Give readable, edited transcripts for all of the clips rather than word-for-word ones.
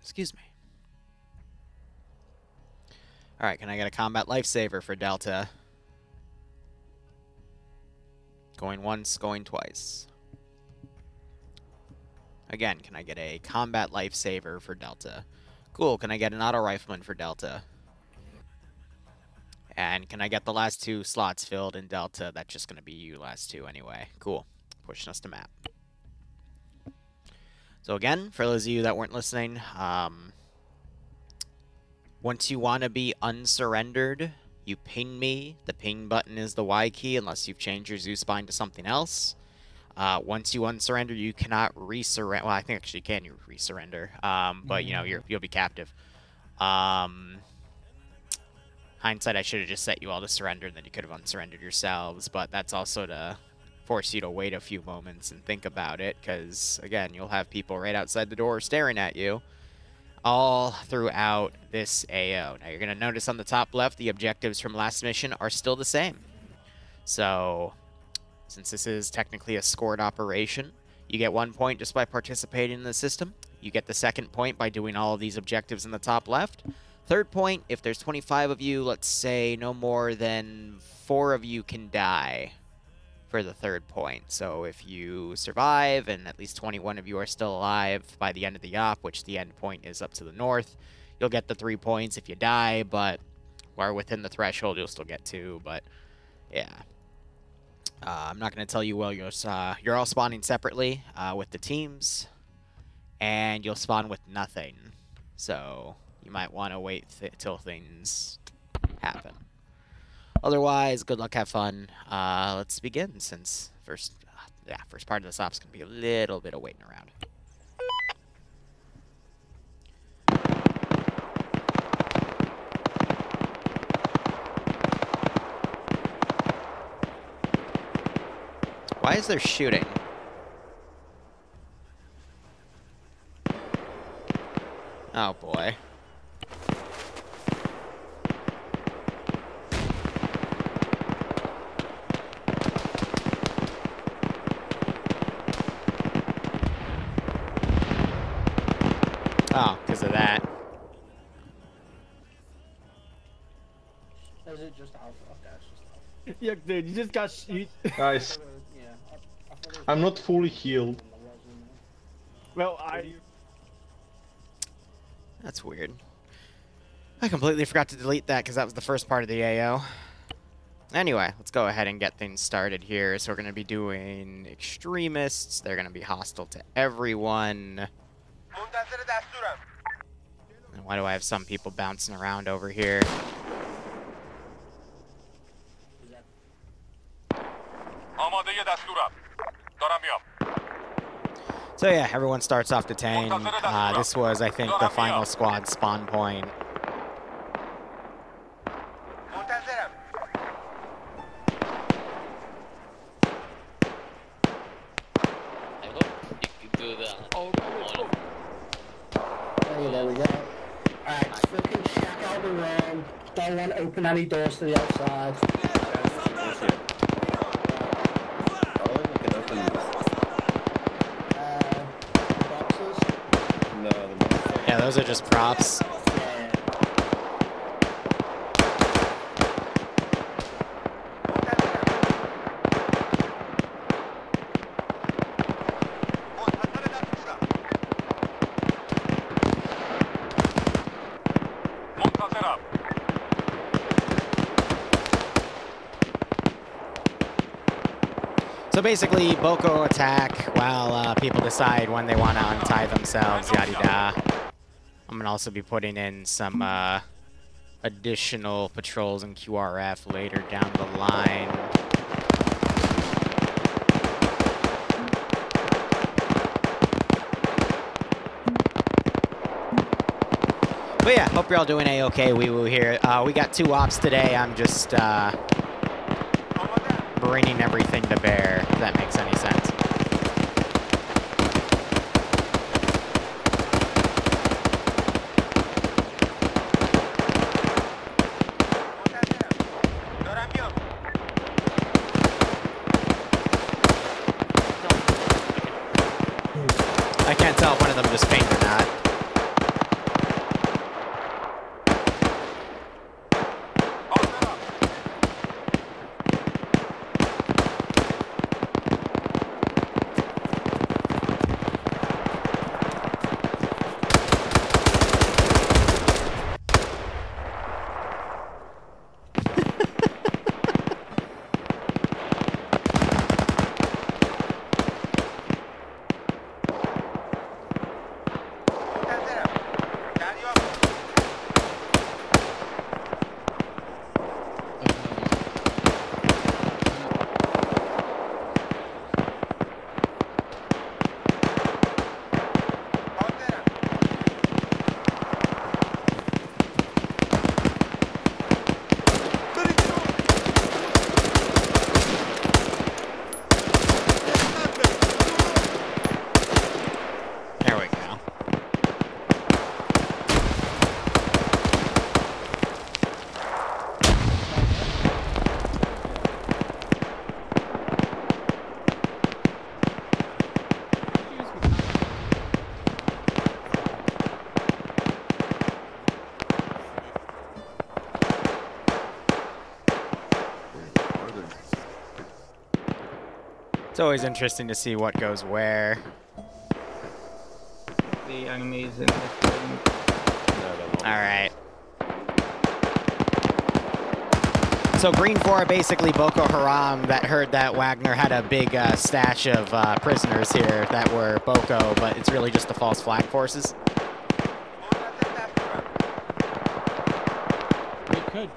Excuse me. Alright, can I get a combat lifesaver for Delta? Going once, going twice. Again, can I get a combat lifesaver for Delta? Cool, can I get an auto rifleman for Delta? And can I get the last 2 slots filled in Delta? That's just going to be you last 2 anyway. Cool. Pushing us to map. So again, for those of you that weren't listening, once you want to be unsurrendered, you ping me. The ping button is the Y key unless you've changed your zoo spine to something else. Once you unsurrender, you cannot resurrender. Well, I think actually you can resurrender, but you know you'll be captive. Hindsight, I should have just set you all to surrender, and then you could have unsurrendered yourselves. But that's also to force you to wait a few moments and think about it, because again, you'll have people right outside the door staring at you all throughout this AO. Now you're gonna notice on the top left, the objectives from last mission are still the same. So, since this is technically a scored operation, you get 1 point just by participating in the system. You get the second point by doing all of these objectives in the top left. Third point, if there's 25 of you, let's say no more than 4 of you can die for the third point. So if you survive and at least 21 of you are still alive by the end of the op, which the end point is up to the north, you'll get the 3 points. If you die, but are within the threshold, you'll still get 2. But yeah. I'm not going to tell you, well, you're all spawning separately with the teams, and you'll spawn with nothing. So you might want to wait till things happen. Otherwise, good luck, have fun. Let's begin, since first part of this op's going to be a little bit of waiting around. Why is there shooting? Oh boy. Oh, because of that. Is it just alpha? Okay, it's just alpha. Yeah, dude, you just got shoot. Guys, I'm not fully healed. Well, That's weird. I completely forgot to delete that because that was the first part of the AO. Anyway, let's go ahead and get things started here. So we're going to be doing extremists. They're going to be hostile to everyone. And why do I have some people bouncing around over here? So yeah, everyone starts off detained. This was, I think, the final squad spawn point. Hey, there we go. Alright, fucking check out the room. Don't want to open any doors to the outside. Boxes? Yeah, those are just props. So basically, Boko attack while people decide when they want to untie themselves, yada yada. I'm going to also be putting in some additional patrols in QRF later down the line. But yeah, hope you're all doing A-okay, wee-woo here. We got 2 ops today. I'm just bringing everything to bear, if that makes any sense. I can't tell if one of them just pinged or not. It's always interesting to see what goes where. The enemies in this building. Alright. So Green 4 basically Boko Haram that heard that Wagner had a big stash of prisoners here that were Boko, but it's really just the false flag forces. We could.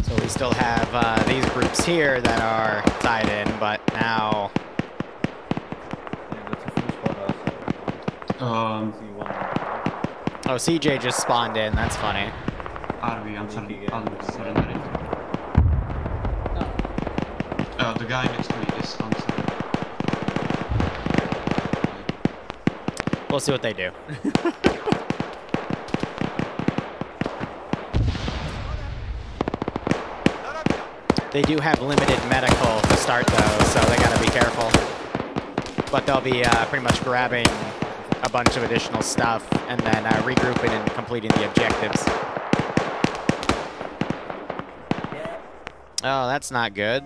So we still have these groups here that are tied in, but now... Oh, CJ just spawned in, that's funny. The guy next to me is unsurrendered. We'll see what they do. They do have limited medical to start though, so they gotta be careful. But they'll be pretty much grabbing a bunch of additional stuff and then regrouping and completing the objectives. Oh, that's not good.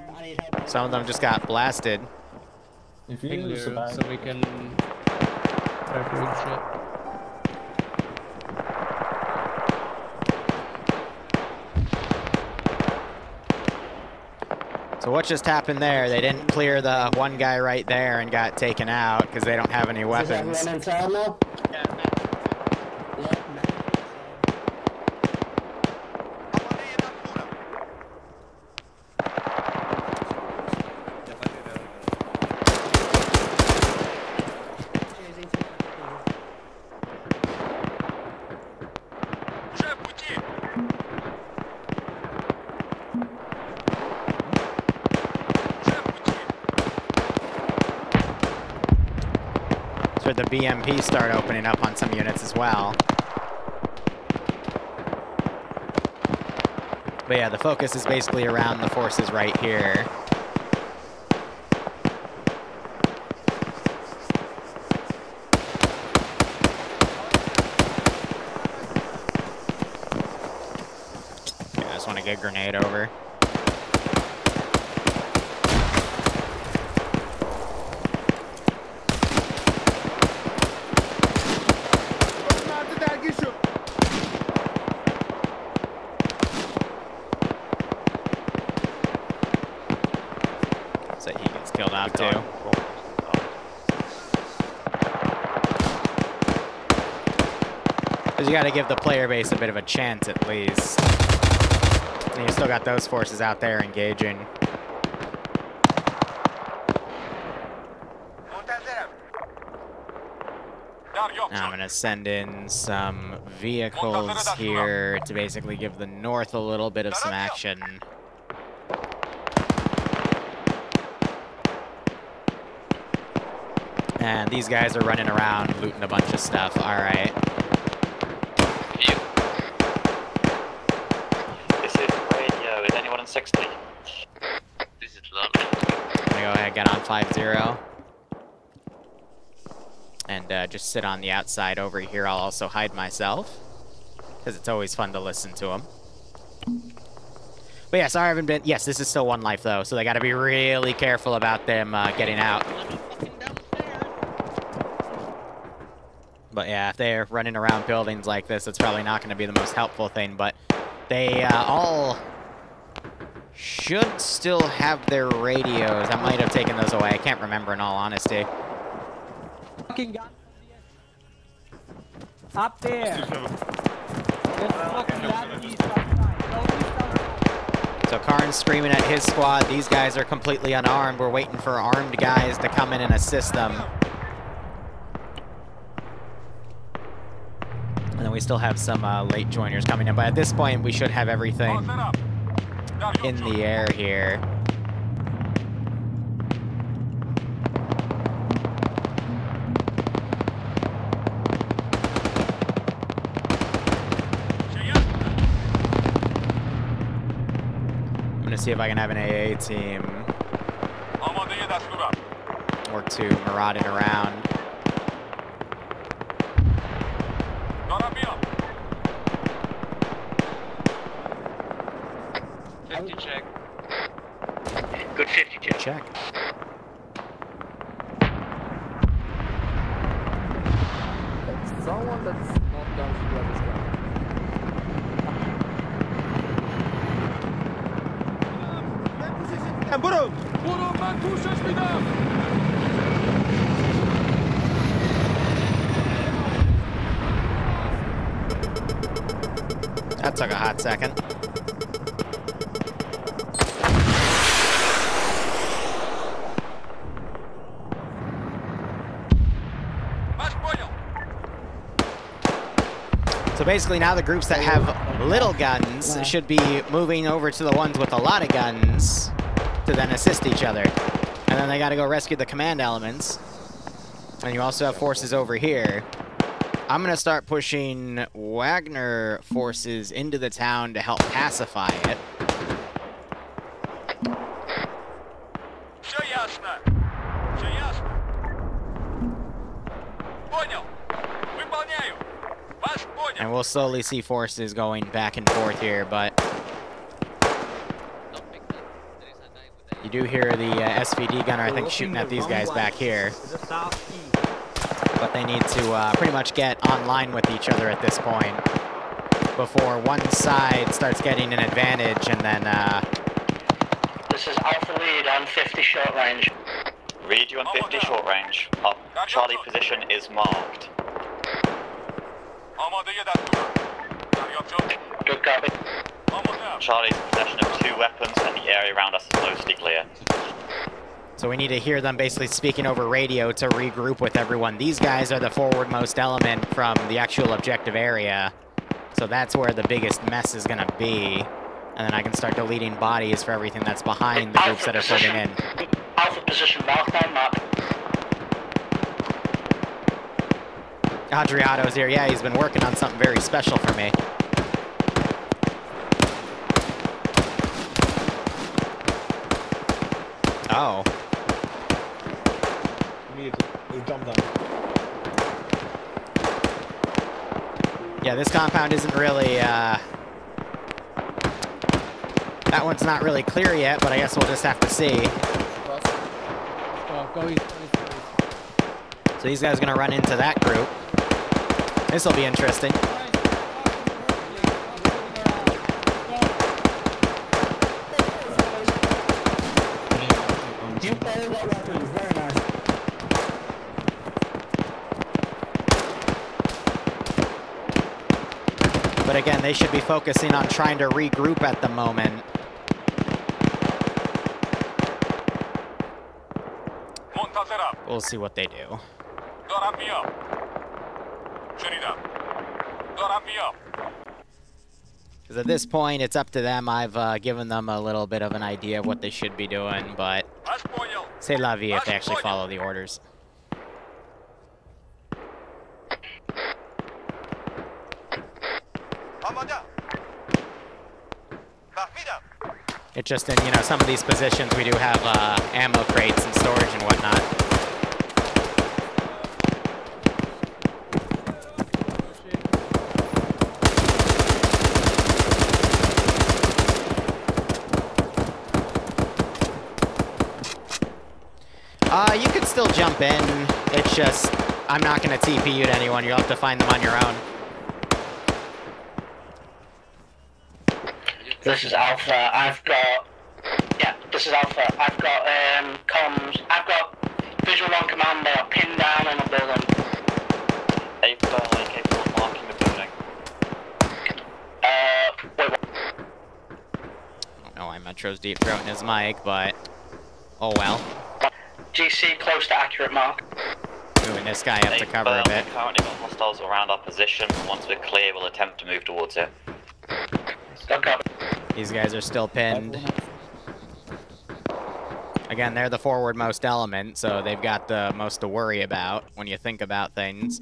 Some of them just got blasted. If you survive, so we can start doing shit. So what just happened there? They didn't clear the one guy right there and got taken out because they don't have any weapons. Is everyone inside now? So the BMP start opening up on some units as well. But yeah, the focus is basically around the forces right here. Yeah, I just want to get a grenade over. So he gets killed out too. Because you got to give the player base a bit of a chance at least. And you still got those forces out there engaging. Now I'm going to send in some vehicles here to basically give the north a little bit of some action. And these guys are running around looting a bunch of stuff. All right. This is radio. Is anyone on 60? This is London. I'm gonna go ahead, get on 5-0. And just sit on the outside over here. I'll also hide myself, because it's always fun to listen to them. But yeah, sorry I haven't been... Yes, this is still one life, though, so they gotta be really careful about them getting out. But yeah, if they're running around buildings like this, it's probably not going to be the most helpful thing. But they all should still have their radios. I might have taken those away. I can't remember in all honesty. Fucking gun. Up there. So Karn's screaming at his squad. These guys are completely unarmed. We're waiting for armed guys to come in and assist them. And then we still have some late joiners coming in, but at this point we should have everything in the air here. I'm gonna see if I can have an AA team or two marauding around. Check. Good 50 check. Check. Someone that's not done to grab his gun. Burun! Burun, man, puszczać mi tam! That took a hot second. So basically now the groups that have little guns should be moving over to the ones with a lot of guns to then assist each other. And then they gotta go rescue the command elements. And you also have forces over here. I'm gonna start pushing Wagner forces into the town to help pacify it. And we'll slowly see forces going back and forth here, but you do hear the SVD gunner, I think, shooting at these guys back here. But they need to pretty much get online with each other at this point before one side starts getting an advantage, and then This is Alpha Lead on 50 short range. Read you on 50 short range. Our Charlie position is marked. Good copy. Charlie's in possession of 2 weapons and the area around us is mostly clear. so we need to hear them basically speaking over radio to regroup with everyone. These guys are the forwardmost element from the actual objective area, so that's where the biggest mess is gonna be. And then I can start deleting bodies for everything that's behind the groups that are filling in. Alpha position marked on map. Adriato's here. Yeah, he's been working on something very special for me. Oh. We'll jump down. Yeah, this compound isn't really, that one's not really clear yet, but I guess we'll just have to see. Oh, go east, go east, go east. So these guys are gonna run into that group. This will be interesting. But again, they should be focusing on trying to regroup at the moment. We'll see what they do. Because at this point, it's up to them. I've given them a little bit of an idea of what they should be doing, but c'est la vie if they actually follow the orders. It's just in, you know, some of these positions we do have ammo crates and storage and whatnot. You could still jump in. It's just, I'm not going to TP you to anyone. You'll have to find them on your own. This is Alpha. This is Alpha. I've got comms. I've got visual on command. They are pinned down on a building. Capable of marking the building. Wait, what? I don't know why Metro's deep throating his mic, but oh well. GC close to accurate mark. Moving this guy up to cover a bit. We've currently got hostiles around our position. Once we're clear, we'll attempt to move towards it. Okay. These guys are still pinned. Again, they're the forwardmost element, so they've got the most to worry about when you think about things.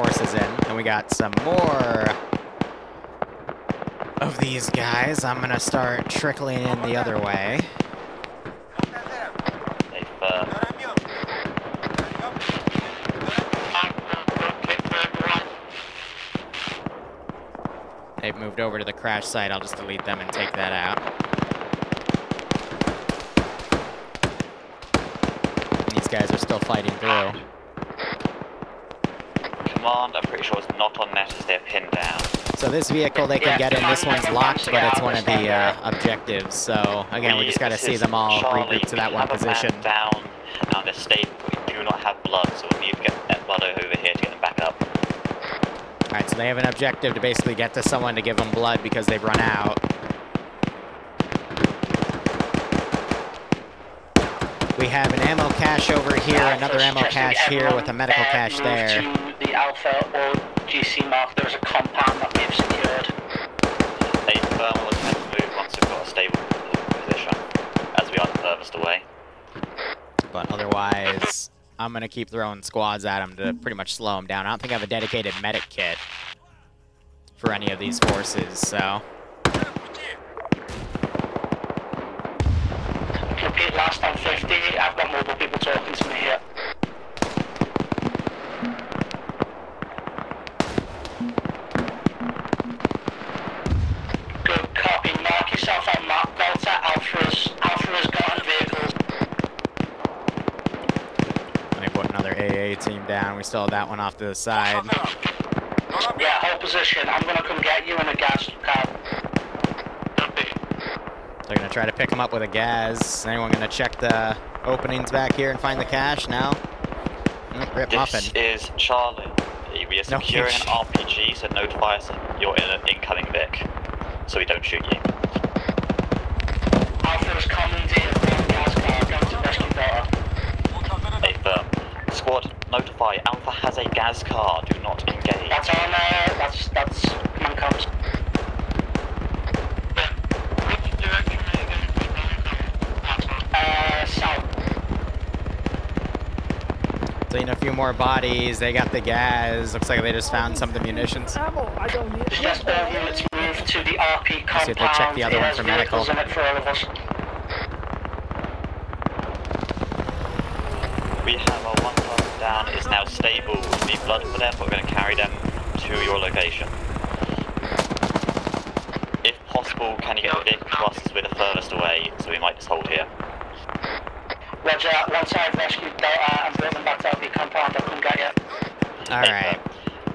forces in. And we got some more of these guys. I'm gonna start trickling in the other way. They've moved over to the crash site. I'll just delete them and take that out. These guys are still fighting through. Command, I'm pretty sure it's not on net as they're pinned down. So this vehicle they can get in. This one's locked, but it's one of the objectives. So again, we just got to see them all regroup to that one position. Down, and they're stable. We do not have blood, so we need to get that blood over here to get them back up. Alright, so they have an objective to basically get to someone to give them blood because they've run out. We have an ammo cache over here, another ammo cache here with a medical cache there. To the Alpha or GC mark, there is a compound that we've secured. A thermal is meant to move once we've got a stable position, as we are the furthest away. But otherwise, I'm going to keep throwing squads at them to pretty much slow them down. I don't think I have a dedicated medic kit for any of these forces, so... Repeat last on 50, I've got multiple people talking to me here. Good copy, mark yourself on map, Delta, Alpha's got on vehicles. Let me put another AA team down. We still have that one off to the side. Yeah, hold position, I'm gonna come get you in a gas cab. They're going to try to pick them up with a gas. Anyone going to check the openings back here and find the cache now? Rip Muffin. This is Charlie. We are securing an RPG, so notify us you're in an incoming Vic, so we don't shoot you. Alpha's commandeered one gas car, going to rescue Delta. Affirm. Squad, notify. Alpha has a gas car. Do not engage. That's on there. That's command comms. South. Seen a few more bodies. They got the gas. Looks like they just found some of the munitions. I don't need it. Yes, units move to the RP compound. See if they check the other one for medical. In it for all of us. We have our one person down. It's now stable. We need blood for them, but we're going to carry them to your location. If possible, can you get the vehicle to us as we're the furthest away, so we might just hold here. Roger, once I've rescued Delta and brought them back to RP compound, I'll come get you. Alright.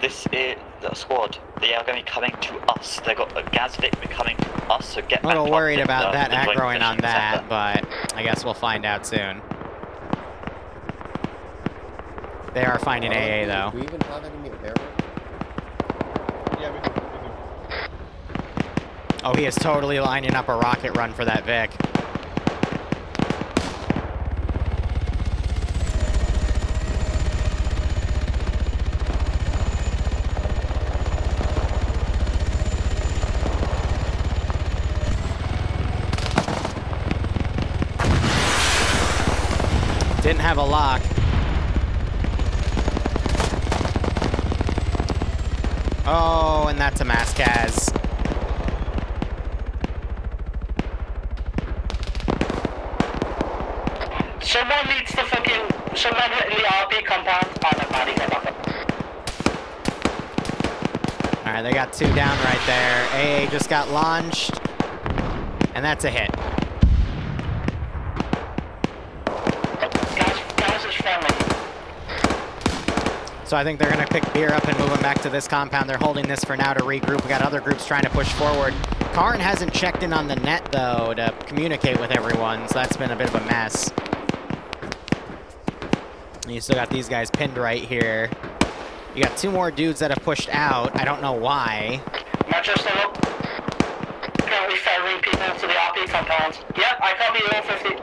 This is the squad. They are going to be coming to us. They've got a gas Vic coming to us, so get back to a little worried about that the joint aggroing on position that, center. but I guess we'll find out soon. They are finding AA though. Do we even have any air? Yeah, we do. Oh, he is totally lining up a rocket run for that Vic. Didn't have a lock. Oh, and that's a mass Kaz. Someone needs to someone in the RP compound. Oh, no, Maddie, get back up. Alright, they got two down right there. AA just got launched. And that's a hit. Gas is friendly. So I think they're going to pick Beer up and move him back to this compound. They're holding this for now to regroup. We got other groups trying to push forward. Karn hasn't checked in on the net, though, to communicate with everyone, so that's been a bit of a mess. And you still got these guys pinned right here. You got two more dudes that have pushed out. I don't know why. Manchester, look. Currently ferrying people to the RP compound. Yep, I copy you all 50.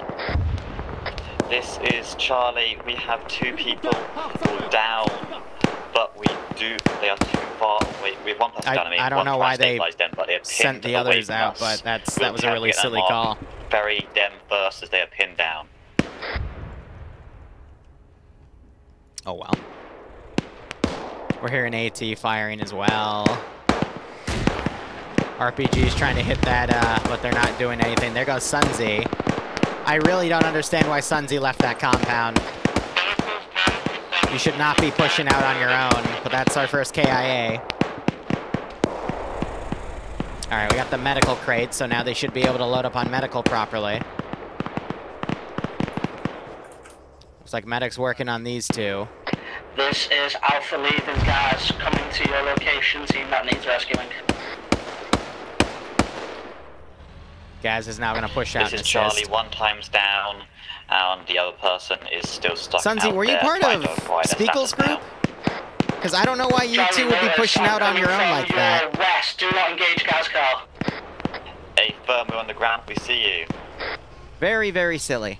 This is Charlie. We have two people down, but they are too far away. We have one person down. I don't know why they sent the others out, but that was a really silly call. Bury them first as they are pinned down. Oh well. We're hearing AT firing as well. RPG's trying to hit that, but they're not doing anything. There goes Sunzi. I really don't understand why Sunzi left that compound. You should not be pushing out on your own, but that's our first KIA. Alright, we got the medical crate, so now they should be able to load up on medical properly. Looks like medic's working on these two. This is Alpha leaving, guys, coming to your location, team that needs rescuing. Gaz is now going to push out. This is Charlie, 1 times down, and the other person is still stuck. Sunzi, were you part of Spiegel's group? Because I don't know why you two would be pushing out on your own like that. West, do not engage gas car. A firm, we're on the ground, we see you. Very, very silly.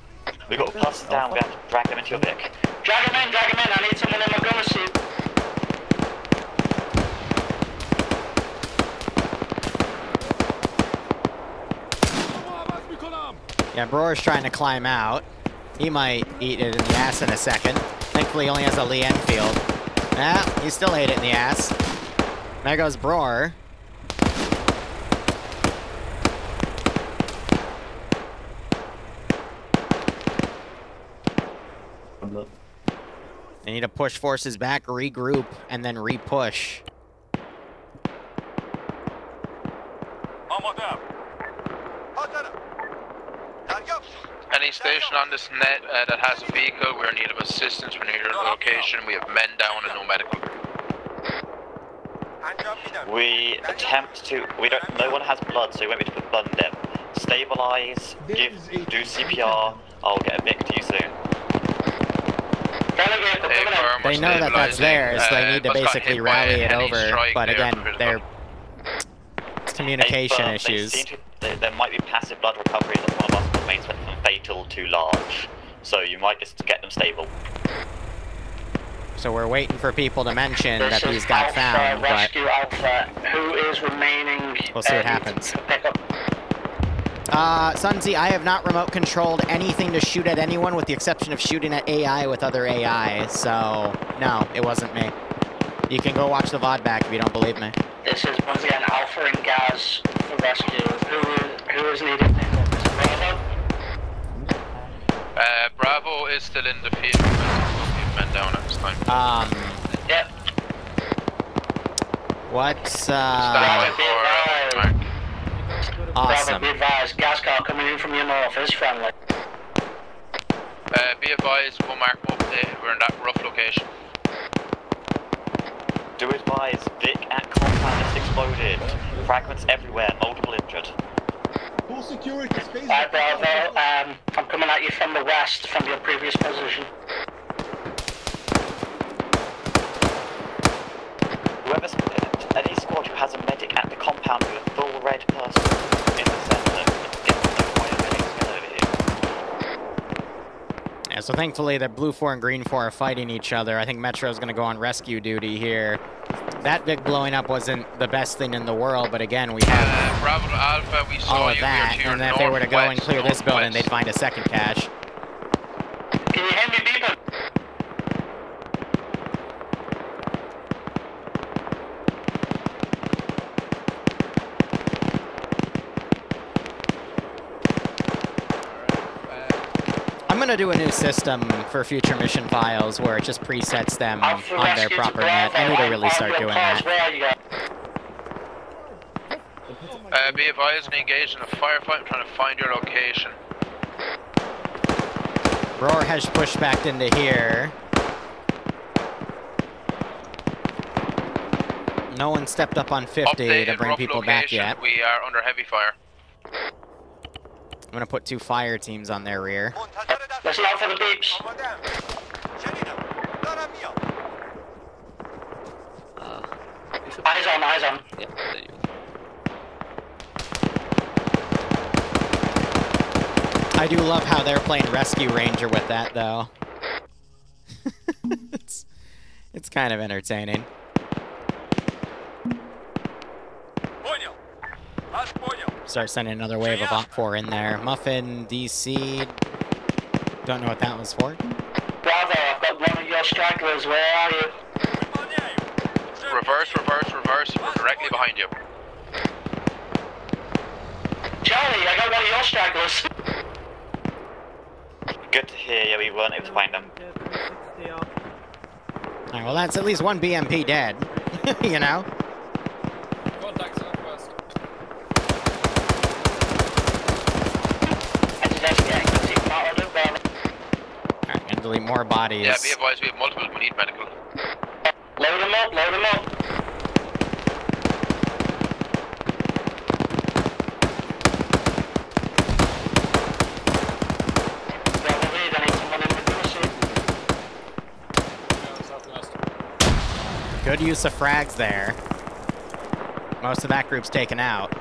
We got plus down, we have to drag them into your Vic. Drag him in, I need someone in my gunner suit. Yeah, Broer's trying to climb out. He might eat it in the ass in a second. Thankfully, he only has a Lee Enfield. Yeah, he still ate it in the ass. There goes Broer. They need to push forces back, regroup, and then re-push. Any station on this net that has a vehicle, we're in need of assistance. We're near your location. We have men down and no medical. We attempt to. No one has blood, so we won't be able to put blood in them. Stabilize. Do CPR. I'll get a Vic to you soon. They know that that's theirs. They need to basically rally it over. But again, they're communication issues. There might be passive blood recovery that one of us remains from fatal to large. So you might just get them stable. So we're waiting for people to mention that these got found, but Rescue Alpha, who is remaining? We'll see what happens. Sunzi, I have not remote controlled anything to shoot at anyone with the exception of shooting at AI with other AI, so no, it wasn't me. You can go watch the VOD back if you don't believe me. This is once again Alpha and Gaz for rescue. Who is needed? Bravo? Bravo is still in the field. We'll men down at this time. Yep. What's, Awesome. Be advised, gas car coming in from your north is friendly. Be advised, we'll mark them up there. We're in that rough location. Do advise, Vic at compound is exploded. Fragments everywhere, multiple injured. Full security space. Alright, Bravo, I'm coming at you from the west, from your previous position. Whoever's any squad who has a medic at the compound with a full red person in the center, get the fire medics over here. Yeah, so thankfully the Blue 4 and Green 4 are fighting each other. I think Metro's gonna go on rescue duty here. That Vic blowing up wasn't the best thing in the world, but again, we have Bravo to Alpha, we saw all of that, and then if they were to go and clear this building, they'd find a second cache. Can you hear me, people? I'm gonna do a new system for future mission files where it just presets them on their proper net. I need to really start doing that. Be advised and engaged in a firefight. I'm trying to find your location. Roar has pushed back into here. No one stepped up on 50 to bring people back yet. We are under heavy fire. I'm gonna put 2 fire teams on their rear. Listen out for the beeps. Eyes on, eyes on. Yeah, there you go. I do love how they're playing Rescue Ranger with that, though. it's kind of entertaining. Start sending another wave of Op4 in there. Muffin, DC. Don't know what that was for. Bravo, I've got one of your stragglers. Where are you? Reverse. We're directly behind you. Charlie, I got one of your stragglers. Good to hear, yeah, we weren't able to find them. Alright, well that's at least one BMP dead. You know? Contact southwest. Alright, gonna delete more bodies. Yeah, be advised, we have multiple, we need medical. Load them up, load them up. Good use of frags there. Most of that group's taken out.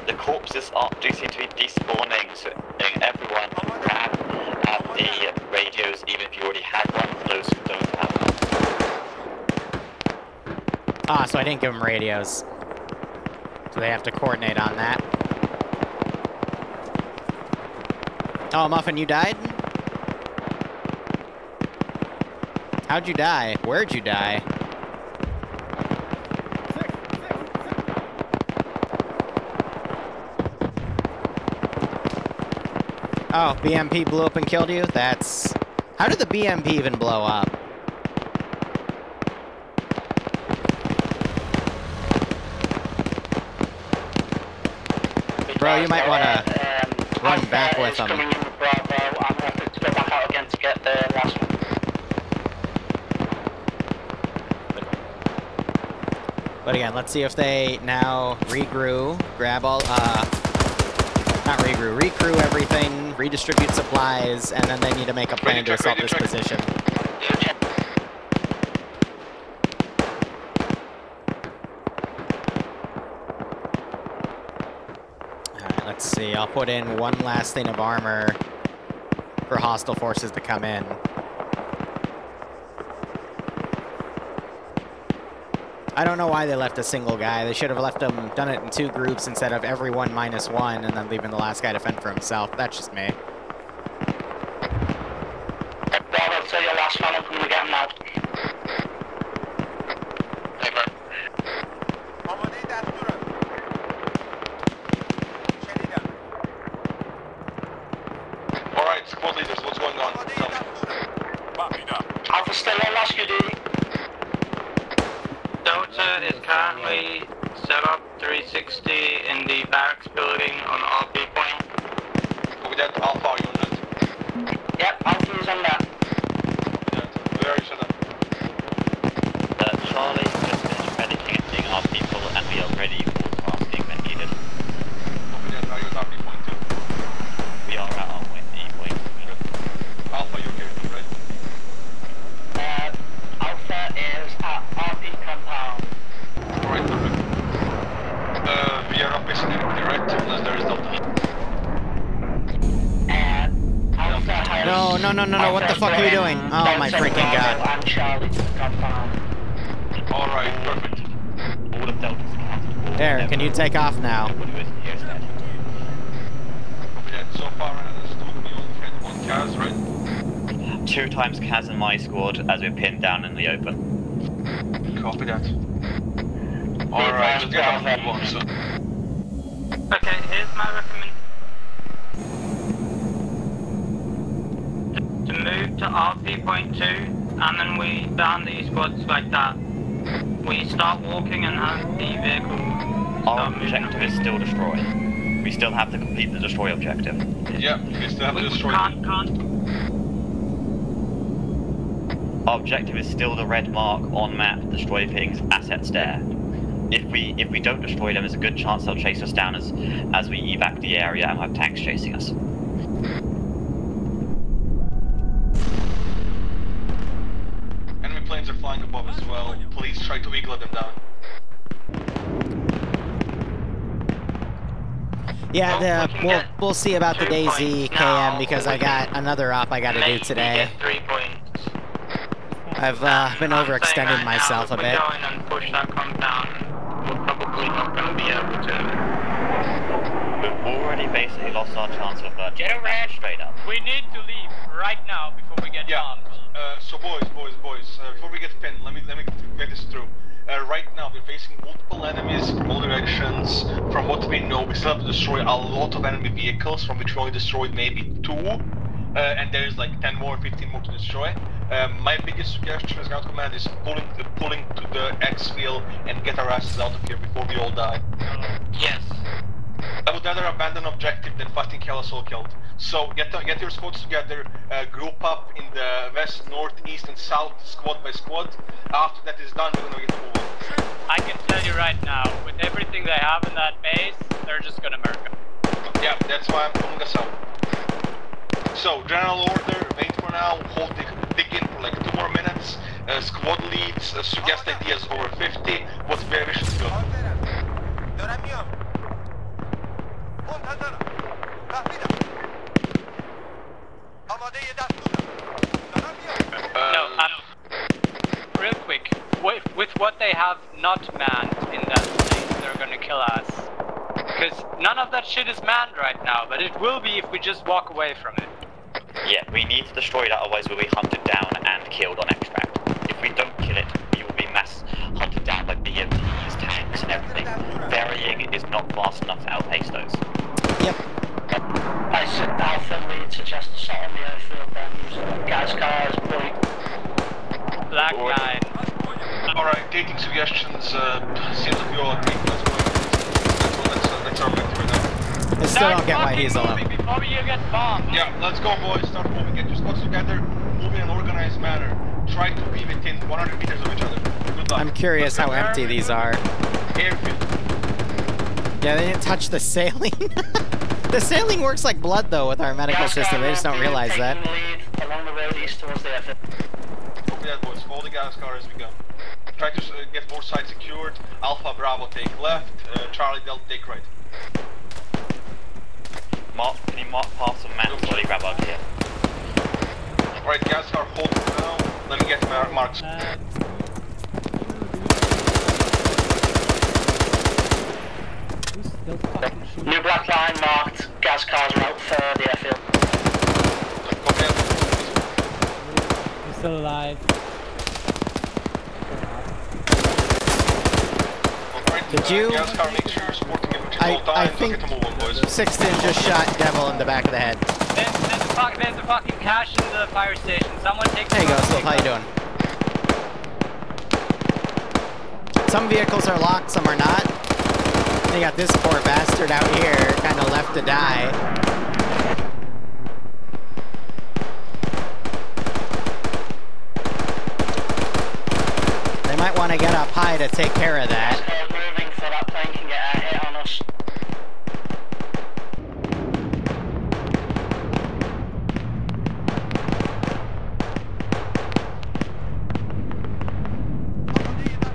The corpses do seem to be despawning, so everyone can have the radios, even if you already had one, for those who don't have them. Ah, so I didn't give them radios. So they have to coordinate on that. Oh, Muffin, you died? How'd you die? Where'd you die? Oh, BMP blew up and killed you? That's... How did the BMP even blow up? Bro, you might want to run back with them. I'm going to have to go back out again to get the last one. But again, let's see if they now regrew, grab all, not regrew, recrew everything, redistribute supplies, and then they need to make a plan to assault this position. Alright, let's see, I'll put in one last thing of armor for hostile forces to come in. I don't know why they left a single guy. They should have left him, done it in 2 groups instead of everyone -1 and then leaving the last guy to fend for himself. That's just me. Bravo, so your last man, I'm going to get him now. Alright, squad leaders, what's going on? Alpha still on rescue duty. Delta is currently set up 360 in the barracks building on RP point. Copy that, Alpha unit. Yep, Alpha is on that. Where are you set up? Charlie just finished medicating our people and we are ready for tasking when needed. Copy that, are you at RP point 2? We are at our point E point. Alpha, you're here, right? Alpha is at RP compound. Alright, perfect. We are not missing anything, right? Unless there is Delta. Alpha has... No, what the fuck are you doing? Oh my freaking god. I'm Charlie compound. Alright, perfect. All of Delta's accounted for. There, can you take off now? Copy that. So far, I understood we only had 1 CAS, right? 2 times Kaz and my squad as we're pinned down in the open. Copy that. Alright, let's get off that one, so. Okay, here's my recommendation. To move to RP point 2, and then we down these squads like that. We start walking and have the vehicle. Our objective is still destroy. We still have to complete the destroy objective. Yeah, we still have to destroy. Our objective is still the red mark on map, destroy things, assets there. If we don't destroy them, there's a good chance they'll chase us down as we evac the area and have tanks chasing us. Enemy planes are flying above as well. Please try to eagle them down. Yeah, we'll see about the DayZ KM because I got another op I gotta do today. 3 points. I've been overextending myself a bit. If we go in and push that compound, we're probably not going to be able to. We've already basically lost our chance of get around straight up. We need to leave right now before we get bombed. So boys, before we get pinned, let me get this through. Right now we're facing multiple enemies from all directions. From what we know, we still have to destroy a lot of enemy vehicles, from which we only destroyed maybe 2. And there's like 10 more, 15 more to destroy. My biggest suggestion as Ground Command is pulling to the exfil and get our asses out of here before we all die. Yes. I would rather abandon objective than fighting kill us all killed. So get your squads together, group up in the west, north, east and south, squad by squad. After that is done, we're gonna get moving. I can tell you right now, with everything they have in that base, they're just gonna murder. Yeah, that's why I'm pulling us out. So, general order, wait for now, dig in for like 2 more minutes. Squad leads, suggest ideas over 50. What's very vicious go? Real quick, with what they have not manned in that place, they're gonna kill us. Because none of that shit is manned right now, but it will be if we just walk away from it. Yeah, we need to destroy it, otherwise we'll be hunted down and killed on extract. If we don't kill it, we will be mass hunted down by BMPs, tanks and everything. Varying is not fast enough to outpace those. Yep. I said Alpha lead suggest assault on the airfield then using gas cars, bullet. Black 9. Alright, taking suggestions, seems like we all agree. That's our victory now. I still don't get why he's alone. Before you get bombed. Yeah, let's go boys, start moving, get your squads together, move in an organized manner. Try to be within 100 meters of each other. Good luck. I'm curious how empty these are. Airfield. Yeah, they didn't touch the sailing. The sailing works like blood though with our medical system, they just don't realize that. Along the road east towards the airfield. Copy that boys, follow the gas car as we go. Try to get both sides secured. Alpha Bravo take left, Charlie Delta take right. Mark, can you mark past some man slowly grab up here? Alright, gas car, hold it now. Let me get my marks. New black line marked, gas cars are out for the airfield. He's still alive. Did you? Gas car, make sure you're supporting it at all times. I think Sixton just shot Devil in the back of the head. There's a fucking cache in the fire station. Someone take There you go, Sylph, how you doing? Some vehicles are locked, some are not. They got this poor bastard out here, kind of left to die. They might want to get up high to take care of that. Moving so that plane can get a hit on us.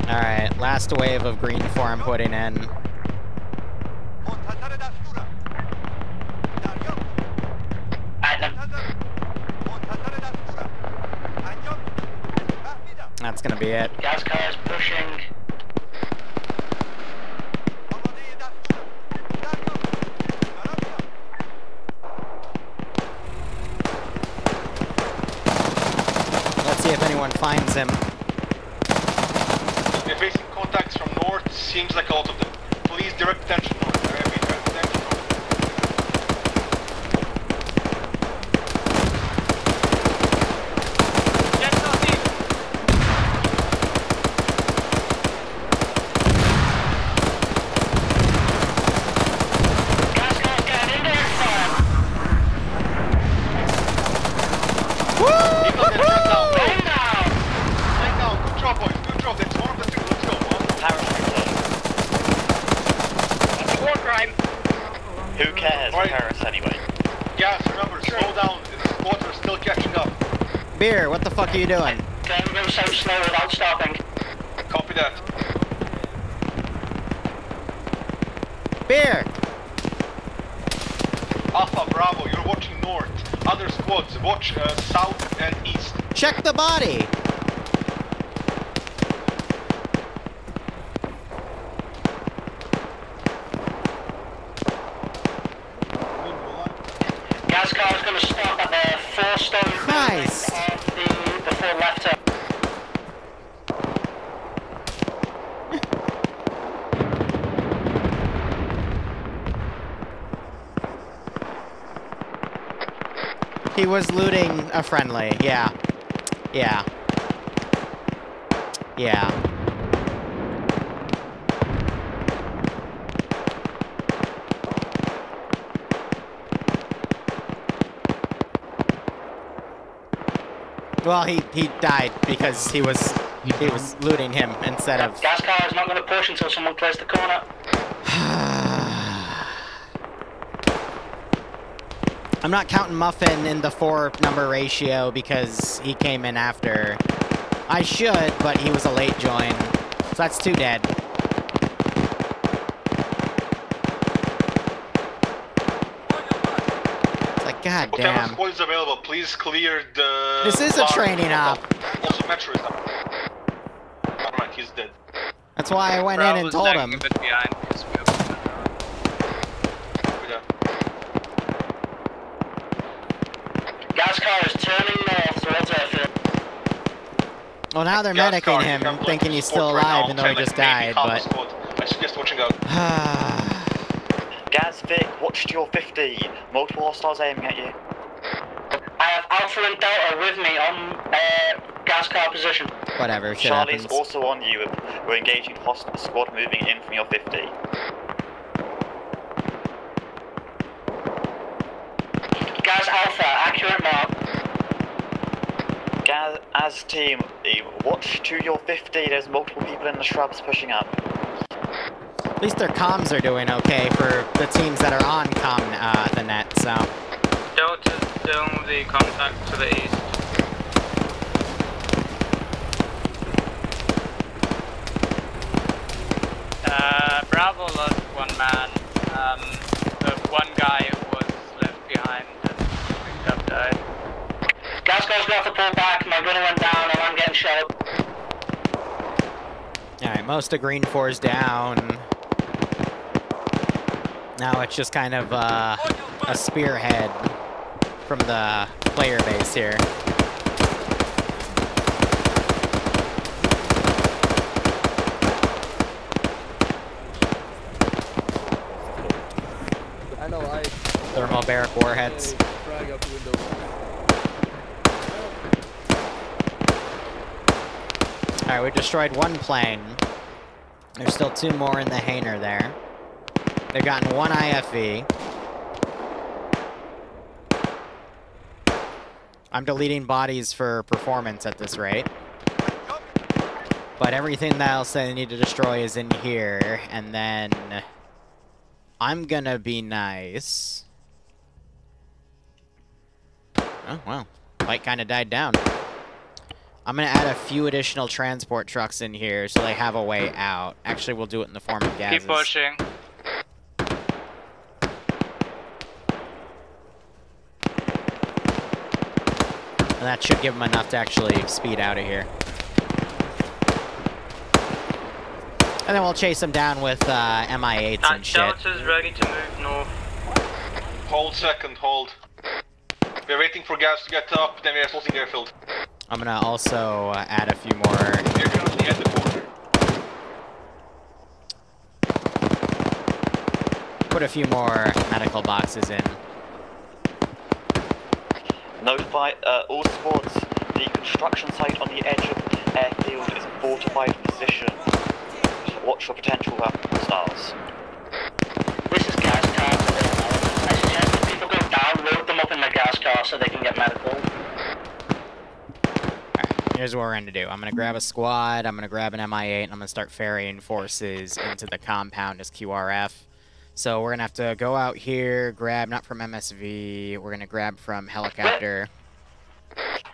Alright, last wave of green 4 I'm putting in. That's gonna be it. Gas cars pushing. Let's see if anyone finds him. We're facing contacts from north, seems like a lot of them. Please direct attention north. Direct attention north. Get southeast. Gas cars getting indirect fire. People get shut down. Going down. Take down. Good job, boys. Good job. That's one of the two. Let's go. That's war crime. Who cares? Right. Paris anyway. Gas, remember, slow down. The squads are still catching up. Beer, what the fuck are you doing? Don't go so slow without stopping. Copy that. Beer! Alpha, Bravo, you're watching north. Other squads, watch south and east. Check the body! Gas car is going to stop at the 4-stone Christ. of the He was looting a friendly, yeah. Yeah. Yeah. Well, he died because he was looting him instead of... Gas car is not going to push until someone clears the corner. I'm not counting Muffin in the 4 number ratio because he came in after. I should, but he was a late join. So that's 2 dead. It's like, god damn. Whatever squad is available, please clear the... This is a training op. Also, Metro is down. Alright, he's dead. That's why I went in and told him. A bit behind because we have Gas car is turning north towards airfield. Well, now they're medicing him, thinking he's still alive, even though he just died, but... I suggest watching out. Gaz, Vic, watch to your 50. Multiple hostiles aiming at you. I have Alpha and Delta with me on gas car position. Whatever, shit Charlie's happens. also on you. We're engaging hostile squad moving in from your 50. Gas Alpha, accurate mark. Gaz, as team, watch to your 50. There's multiple people in the shrubs pushing up. At least their comms are doing okay for the teams that are on the net, so... Delta's down the contact to the east. Bravo lost 1 man. The 1 guy was left behind and picked up died. Gas car's got to pull back, my gunner went down and I'm getting shot up. Alright, most of Green 4's down. Now it's just kind of a spearhead from the player base here. I know, Thermobaric warheads. Frag up the window. Alright, we destroyed 1 plane. There's still 2 more in the hangar there. They've gotten 1 IFV. I'm deleting bodies for performance at this rate. But everything else that I need to destroy is in here, and then... I'm gonna be nice. Oh, wow. Fight kinda died down. I'm gonna add a few additional transport trucks in here so they have a way out. Actually, we'll do it in the form of gases. Keep pushing. And that should give them enough to actually speed out of here. And then we'll chase them down with MI8s and shit. Delta's ready to move north. Hold second, hold. We're waiting for gas to get up, then we're assaulting airfield. I'm gonna also add a few more. We're currently at the border. Put a few more medical boxes in. Notify all squads. The construction site on the edge of airfield is a fortified position. Watch for potential hostiles. This is gas car. I suggest that people go down, load them up in the gas car so they can get medical. Alright, here's what we're gonna do. I'm gonna grab a squad, I'm gonna grab an MI8, and I'm gonna start ferrying forces into the compound as QRF. So we're gonna have to go out here, grab, not from MSV, we're gonna grab from helicopter.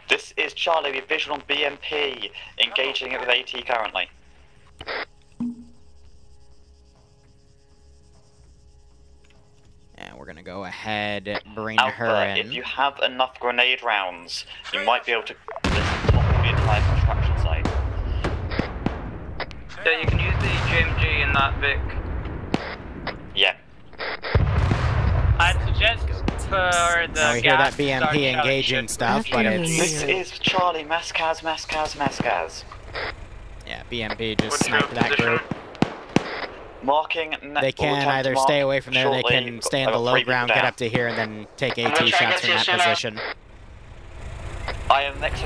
This is Charlie, we have visual on BMP, engaging it with AT currently. And we're gonna go ahead, bring Alpha, her in. if you have enough grenade rounds, you might be able to top the entire construction site. Yeah, you can use the GMG in that Vic. Yeah. I'd suggest for the Now we hear that BMP engaging stuff, but it's... This is Charlie, Maskaz. Yeah, BMP just sniped that group. Marking They can either stay away from there, they can stay in the low ground, get up to here, and then take AT shots from that position. I am next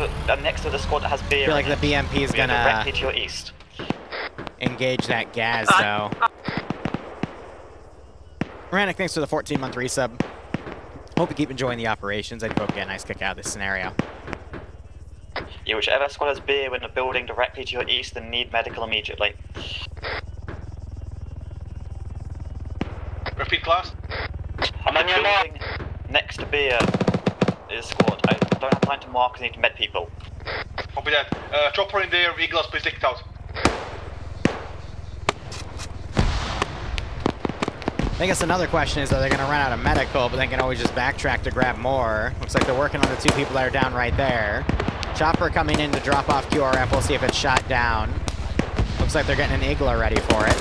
to the squad that has beer. I feel like the BMP is gonna directly to your east. Engage that gas though. Ranik, thanks for the 14-month resub. Hope you keep enjoying the operations. I hope you get a nice kick out of this scenario. Yeah, whichever squad has beer in the building directly to your east and need medical immediately. Repeat, class. I'm on your building next to beer is squad. I don't have time to mark, I need to med people. Copy that. Chopper in there, Eagles, please take it out. I guess another question is, are they going to run out of medical, but they can always just backtrack to grab more. Looks like they're working on the two people that are down right there. Chopper coming in to drop off QRF. We'll see if it's shot down. Looks like they're getting an Igla ready for it.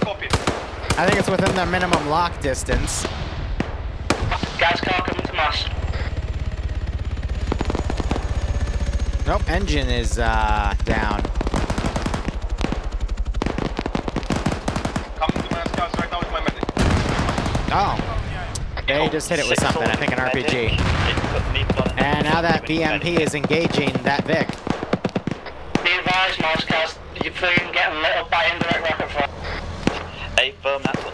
Copy. I think it's within the minimum lock distance. Gas car coming to mast. Nope, engine is down. Coming to mast cars right now with my medic. Oh. They just hit it with something, I think an RPG. And now that BMP is engaging that Vic. Be advised, mast cars, you're getting lit up by indirect rocket fire. Firm, that's what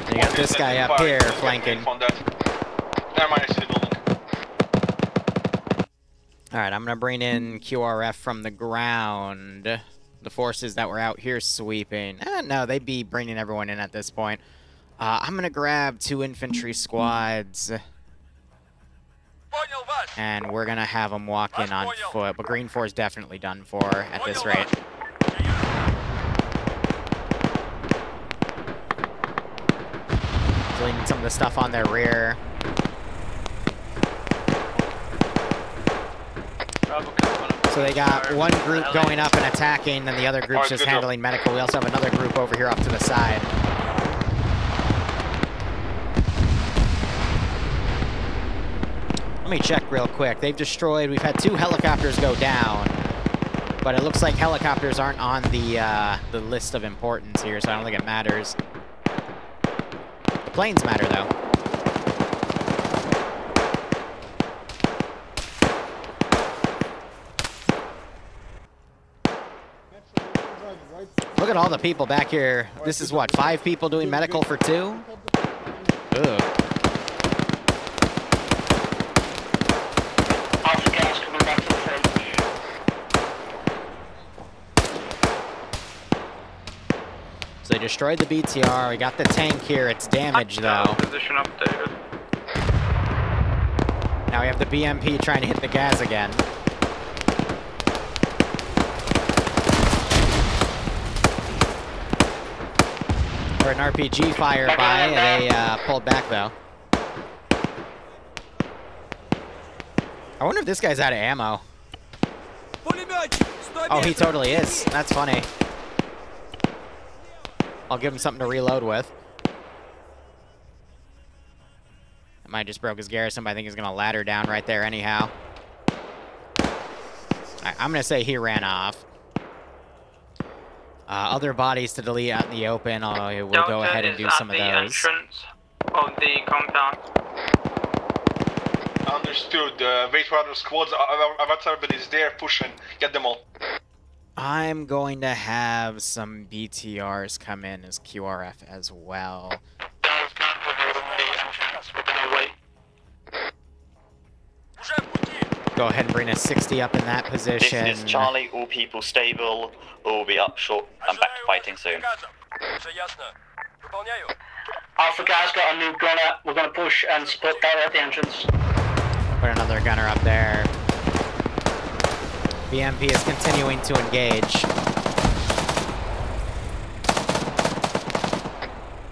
You got this guy up here flanking. Alright, I'm gonna bring in QRF from the ground. The forces that were out here sweeping. No, they'd be bringing everyone in at this point. I'm gonna grab 2 infantry squads. And we're gonna have them walk in on foot. But Green 4 is definitely done for at this rate. Leaving some of the stuff on their rear. So they got one group going up and attacking, and the other group's just handling medical. We also have another group over here off to the side. Let me check real quick. They've destroyed, we've had 2 helicopters go down, but it looks like helicopters aren't on the list of importance here, so I don't think it matters. Planes matter, though. Look at all the people back here. This is what, 5 people doing medical for 2? Ugh. So they destroyed the BTR. We got the tank here. It's damaged, though. Position updated. Now we have the BMP trying to hit the gas again. Or an RPG fired by. They pulled back, though. I wonder if this guy's out of ammo. Oh, he totally is. That's funny. I'll give him something to reload with. I might just broke his garrison, but I think he's going to ladder down right there anyhow. I'm going to say he ran off. Other bodies to delete out in the open. We'll go ahead and do some of those. Entrance of the compound. Understood. Wait for other squads. Everybody's there pushing. Get them all. I'm going to have some BTRs come in as QRF as well. Go ahead and bring a 60 up in that position. This is Charlie, all people stable. We'll be up short and back to fighting soon. Alpha Guy's got a new gunner. We're going to push and support there at the entrance. Put another gunner up there. BMP is continuing to engage.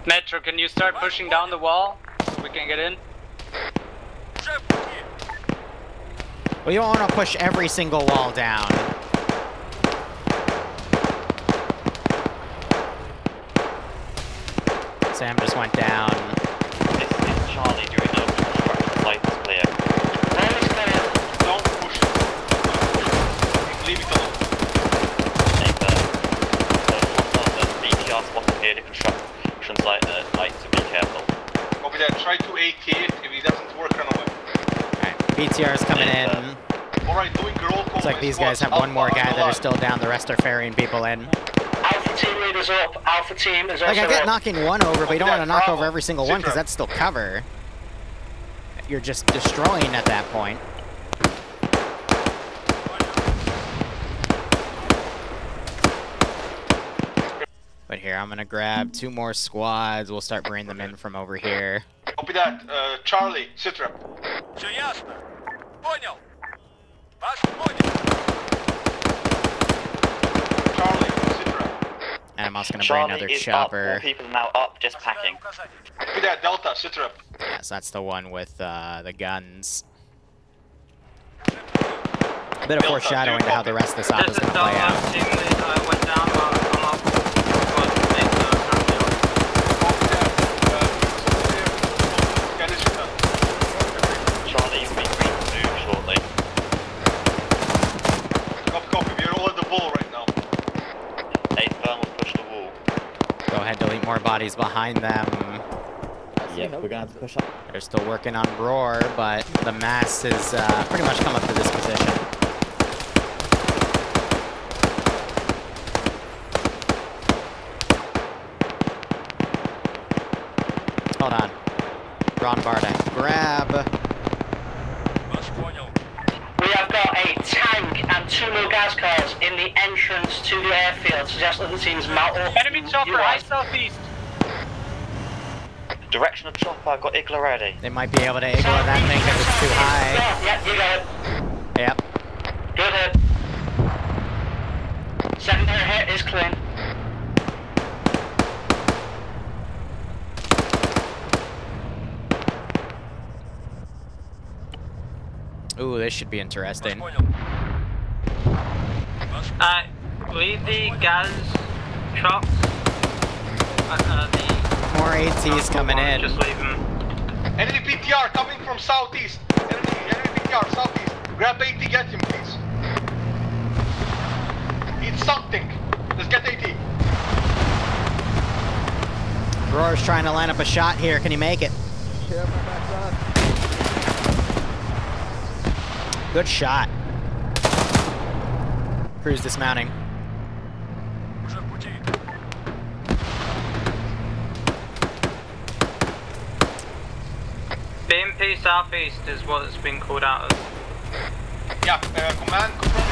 Metro, can you start pushing down the wall so we can get in? Well, you don't want to push every single wall down. Sam just went down. This is Charlie doing the construction site is clear. Don't push. leave it alone. The BTR spotted here to construction site like to be careful. Copy that. Try to AK it. If it doesn't work, run away. Alright, BTR is coming in. Alright, doing roll call. Looks like these guys have one more guy that are still down. The rest are ferrying people in. Alpha team leaders up. Alpha team is also Like, I get up. knocking one over, but you don't want to knock over every single one because that's still cover. You're just destroying at that point. But here, I'm gonna grab 2 more squads. We'll start bringing them in from over here. Copy that. Charlie, sit rep. Charlie, sit rep. And I'm also gonna bring another chopper. Up, people now up, just packing. Copy that. Delta, sit rep. Yes, that's the one with the guns. A bit of foreshadowing to how the rest of this op is gonna play out. Went down, Charlie, you'll be free to move shortly. Copy, we're all at the wall right now. 8 thermal push the wall. Go ahead, delete more bodies behind them. Yep, we're gonna have to push up. They're still working on Roar, but the mass has pretty much come up to this position. Hold on. Ron Barda, grab. We have got a tank and 2 more gas cars in the entrance to the airfield. Suggest that the team's mount up. Enemy chopper, high southeast. Direction of chopper, I've got Igla ready. They might be able to igloo that thing if it's too high. Yep, you got it. Yep. Good hit. Secondary hit is clean. Ooh, this should be interesting. Leave the gas trucks. More ATs coming in. Just leave them. Enemy PTR coming from southeast. Enemy PTR southeast. Grab AT, get him, please. Need something. Let's get AT. Roar's trying to line up a shot here. Can he make it? Good shot. Crew's dismounting. BMP southeast is what it's been called out as. Yeah, command, confirm.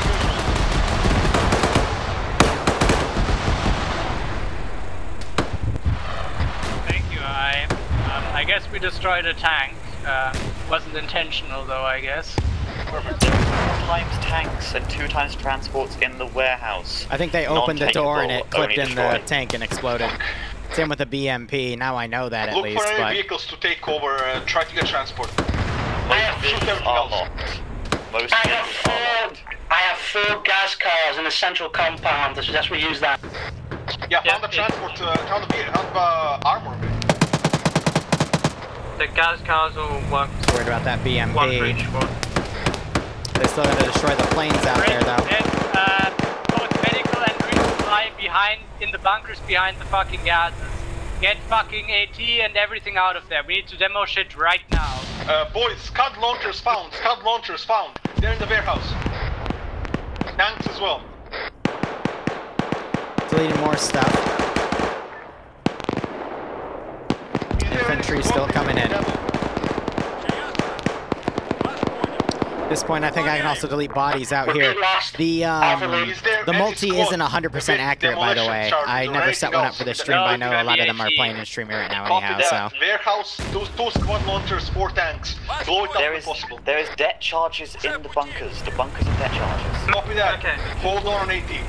Thank you, I guess we destroyed a tank. Wasn't intentional though, I guess. Perfect. 2 times tanks and 2 times transports in the warehouse. I think they opened the door and it clipped in the tank and exploded. Same with the BMP. Now I know that at Look least. for any But vehicles to take over. Try to get transport. Most vehicles are locked. Most vehicles are locked. I have 4 gas cars in the central compound. I suggest we use that. Yeah, found the transport. Found the armor. The gas cars will work. worried about that BMP. One for each one. They still gotta destroy the planes out there, though. Both medical and resupply behind, in the bunkers behind the fucking gases. Get fucking AT and everything out of there. We need to demo shit right now. Boys, Scud launchers found. Scud launchers found. They're in the warehouse. Tanks as well. Deleting more stuff. Infantry still coming in. At this point, I think I can also delete bodies out here. The multi isn't 100% accurate, by the way. I never set one up for this stream, but I know a lot of them are playing in stream right now anyhow, so. Warehouse, those 2 squad launchers, 4 tanks. Blow it up if possible. There is debt charges in the bunkers. The bunkers are debt charges. Copy that. Okay. Hold on 18.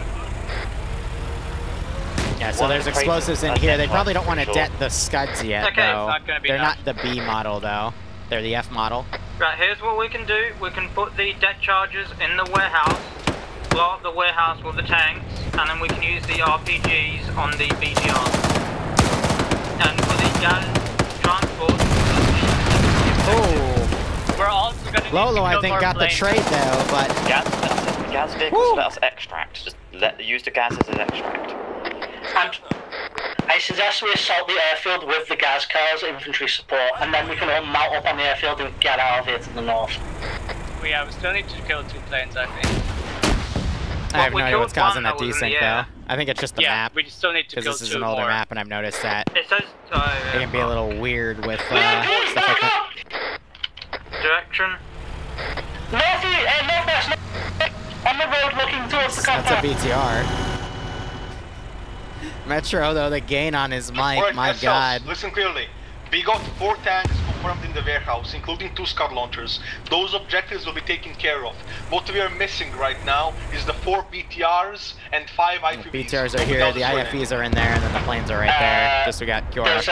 Yeah, so there's explosives in here. They probably don't want to det the Scuds yet, though. They're not the B model, though. They're the F model. Right, here's what we can do. We can put the deck charges in the warehouse, blow up the warehouse with the tanks, and then we can use the RPGs on the BTR. And for the gas transport... Oh! We're also gonna Lolo, I think, got the trade, though, but... Gas gas vehicles let us extract. Just use the gas as an extract. And I suggest we assault the airfield with the gas cars, infantry support, and then we can all mount up on the airfield and get out of here to the north. We still need to kill 2 planes, I think. I have no idea what's causing that desync, though. I think it's just the map. We still need to kill 2 more. Because this is an older map, and I've noticed that it says, it can be a little weird with stuff like that. Direction. Northwest, on the road looking towards the compound. That's a BTR. Metro, though, the gain on his mic, Right, my god. Listen clearly. We got 4 tanks confirmed in the warehouse, including 2 Scud launchers. Those objectives will be taken care of. What we are missing right now is the 4 BTRs and 5 IFVs. BTRs are here, the IFVs are in there, and then the planes are right there. Just we got QR.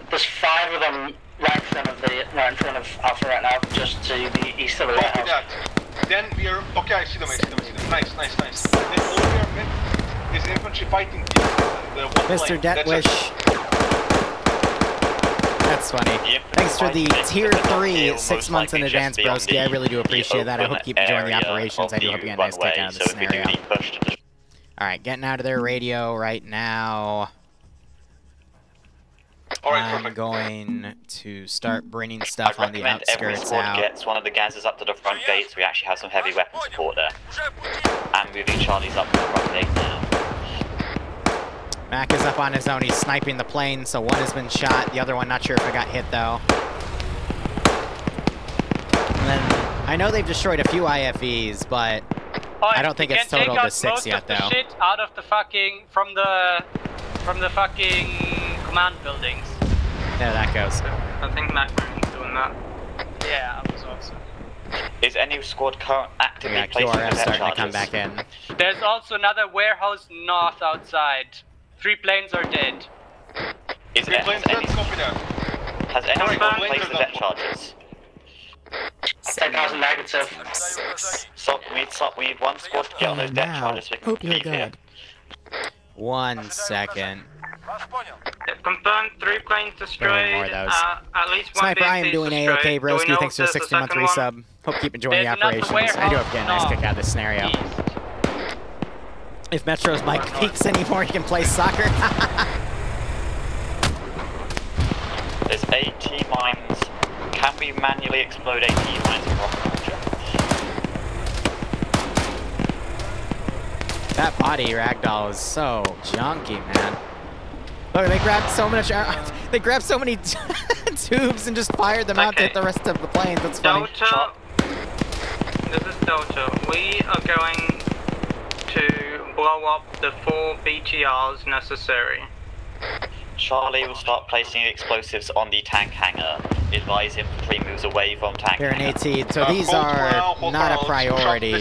There's 5 of them right in front of Alpha right now, just to the east of the warehouse. Copy that. Then we are okay. I see them. Nice. Then all we are meant is infantry fighting the Mr. Detwish. That's funny. Thanks for the tier 3 6 months in advance, broski. I really do appreciate that. I hope you keep enjoying the operations. I do hope you get a nice kick out of the scenario. Alright, getting out of their radio right now. I'm going to start bringing stuff on the outskirts out. Gets one of the gases up to the front gate, so we actually have some heavy weapon support there. And moving Charlie's up to the front gate now. Mac is up on his own. He's sniping the plane, so one has been shot. The other one, not sure if it got hit, though. And then, I know they've destroyed a few IFVs, but I don't think it's total to 6 yet, though. Shit out of the fucking from the fucking command buildings. There that goes. I think MacMaron's doing that. Yeah, I was also. Is any squad current actively placing QRF the starting charges? to come back in. There's also another warehouse north outside. 3 planes are dead. Has anyone placed the deck charges? That guy's negative. So we need one squad to get on those deck charges so we can leave here. 1 second. Confirmed 3 planes destroyed. At least 1 Sniper, I am doing A-okay, broski. Thanks for the 60-month resub. Hope you keep enjoying the operations. I do hope you get a nice kick out of this scenario. If Metro's mic peaks anymore, he can play soccer. There's AT mines. Can we manually explode AT mines across the culture? That body ragdoll is so junky, man. Look, they grabbed so much. They grabbed so many tubes and just fired them out to hit the rest of the planes. That's funny. Delta. This is Delta. We are going to blow up the 4 BTRs necessary. Charlie will start placing explosives on the tank hangar. Advise infantry moves away from tank They're an hangar. AT, so these are not a priority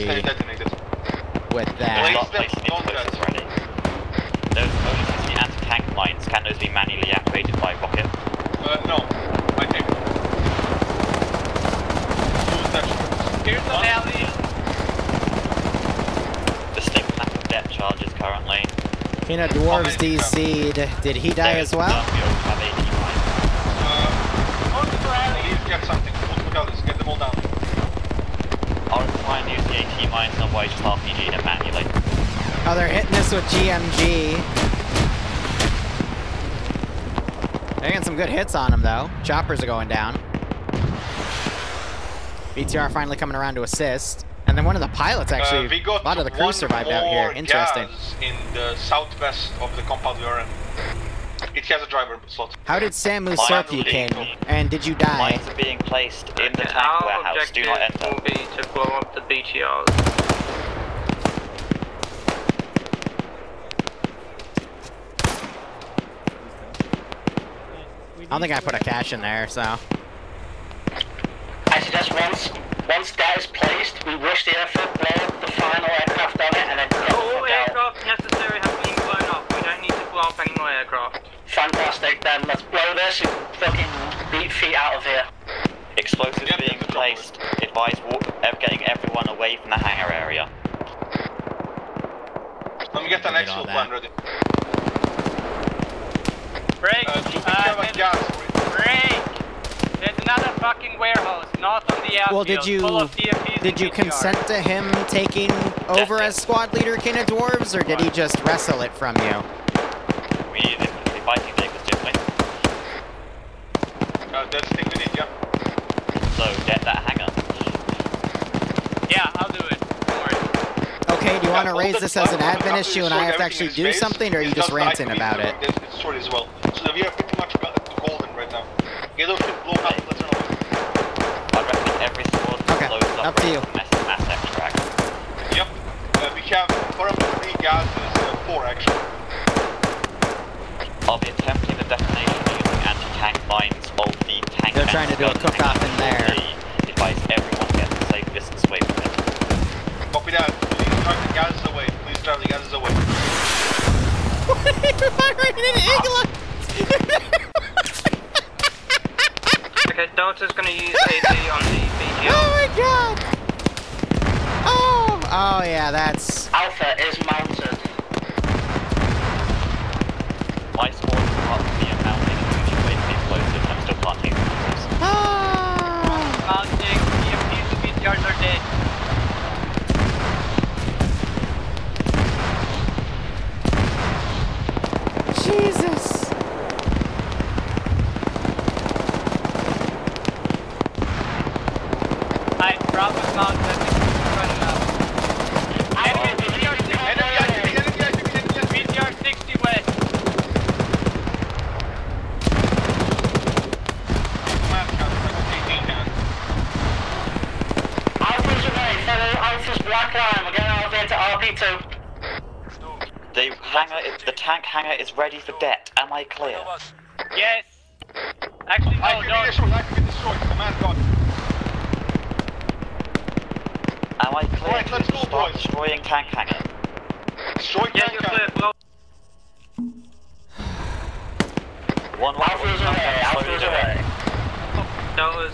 with that. Start placing the explosives ready. Those only 60 anti-tank mines, can those be manually activated by rocket? No, I think. Here's the alley. Distinct lack of depth charges currently. Peanut Dwarves DC'd. Did he die as well? We also have AT mines. Get something. Get them all down. I'll try and use the AT mines, otherwise just RPG them manually. Oh, they're hitting this with GMG. They're getting some good hits on him, though. Choppers are going down. BTR finally coming around to assist. And then one of the pilots, actually, we got a lot of the crew survived out here. Interesting. In the southwest of the compound we are in. It has a driver slot. How did Samu serve you, King? And did you die? Mines are being placed in the tank warehouse. Do not enter. Our objective will be to blow up the BTRs. I don't think I put a cache in there, so. I suggest once that is placed, we rush the airfield, blow up the final aircraft on it, and then get all aircraft necessary have been blown up. We don't need to blow up any more aircraft. Fantastic, then let's blow this and fucking beat feet out of here. Explosives being placed. Advise getting everyone away from the hangar area. Let me get an exfil plan ready. Break! Break! There's another fucking warehouse. not on the airfield. Well, did you consent to him taking over as squad leader, King of Dwarves, or did he just wrestle it from you? We didn't be fighting Jacobs, didn't we? That's the thing we need, yeah. So, get that hangar. Yeah, I'll do it. Don't worry. Okay, do you want to raise this as an admin issue and I have to actually do something, or are you just ranting about it? It's short as well. So we are pretty much golden right now. Get those blow up, let's run away. I reckon every squad blows up to you. Mass extract. Yep. We have currently 3 gases, 4 actually. I'll be attempting the detonation using anti-tank mines of the tank. They're trying to do a cook-off in there. Advise everyone gets a safe distance away from it. Copy that. Please drive the gases away. Please drive the gases away. You're firing an eagle! Okay, Delta's gonna use AT on the BTR. Oh my god! Oh yeah, that's... Alpha is mounted. My squad is part of the mounting and pushing away from the explosives. I'm still planting explosives. Mounting, EMPs and BTRs are dead. Jesus! Alright, Bravo's mounted. Running out. BTR 60 west. Alpha's away, follow Alpha's black line. We're getting elevated to RP2. The tank hangar is ready for det. Am I clear? Yes. Actually, no, I can be destroyed. Command God. Am I clear to start destroying tank hangar? Destroy tank hangar. Alpha's away, Alpha's away.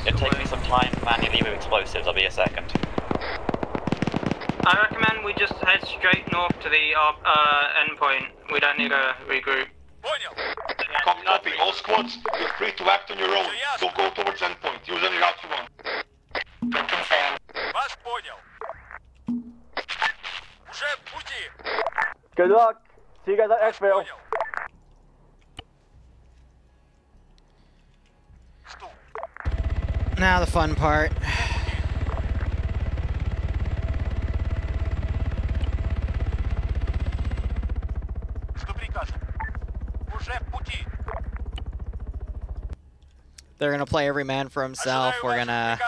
It'll take me some time to manually move explosives. I'll be a second. I recommend we just head straight north to the endpoint. We don't need to regroup. Copy. All squads, you're free to act on your own. Don't go towards endpoint. Use any route you want. Confirm. Good luck. See you guys at Exville. Now the fun part. They're gonna play every man for himself. We're gonna...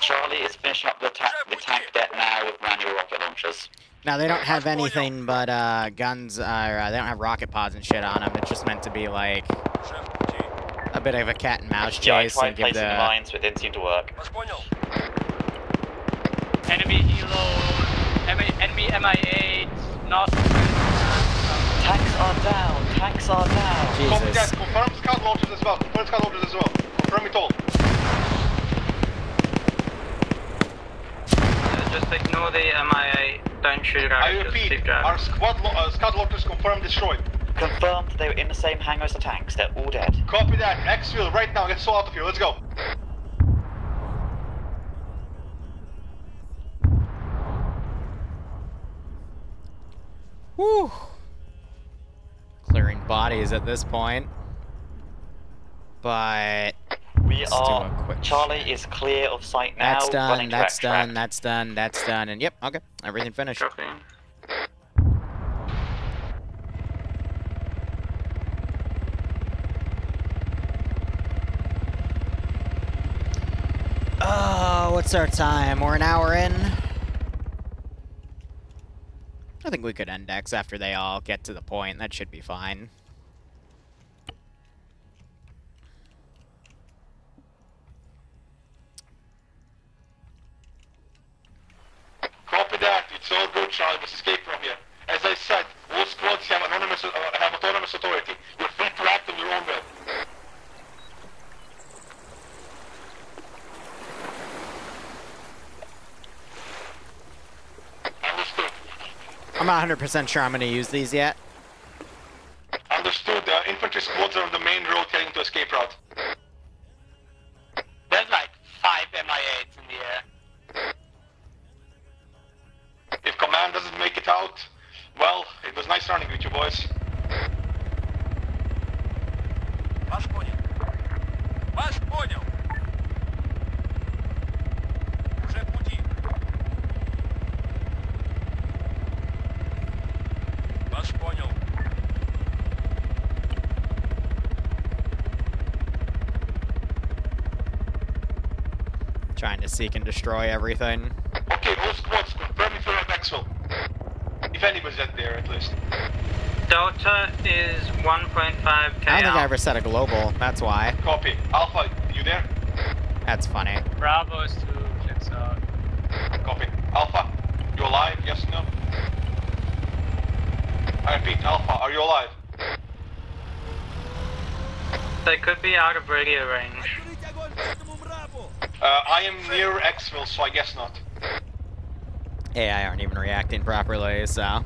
Charlie is finishing up the tank det now with manual rocket launchers. Now, they don't have anything but guns, they don't have rocket pods and shit on them. It's just meant to be like a bit of a cat and mouse chase. Yeah, I tried placing the mines, but it didn't seem to work. Enemy helo, enemy MI8, not... Tanks are down, tanks are down. Jesus. Confirm scout launches as well. Confirm scout launches as well. Confirm it all. Just ignore the MIA. Don't shoot at it. I repeat, our scout launchers confirmed destroyed. Confirmed they were in the same hangar as the tanks. They're all dead. Copy that. Exfil right now. Get Sol out of here. Let's go. Whew. Clearing bodies at this point. But... We are... Charlie is clear of sight now. That's done, that's done, that's done, that's done, and yep, okay. Everything finished. Copy. What's our time? We're an hour in. I think we could index after they all get to the point. That should be fine. Copy that. It's all good, Charlie. Must escape from here. As I said, all squads have autonomous authority. You're free to act on your own will. Understood. I'm not 100% sure I'm going to use these yet. Understood. Infantry squads are on the main road heading to escape route. There's like 5 MI It was nice running with you, boys. Вас понял. Вас понял. Уже в пути. Вас понял. Trying to seek and destroy everything. Okay, all squads, confirm if you're at Maxwell. If anybody's at there, at least. Delta is 1.5 KL. I don't think I ever set a global, that's why. Copy. Alpha, you there? That's funny. Bravo is 2 clicks out. Copy. Alpha, you alive? Yes, no? I repeat, Alpha, are you alive? They could be out of radio range. I am near Xville, so I guess not. AI aren't even reacting properly, so...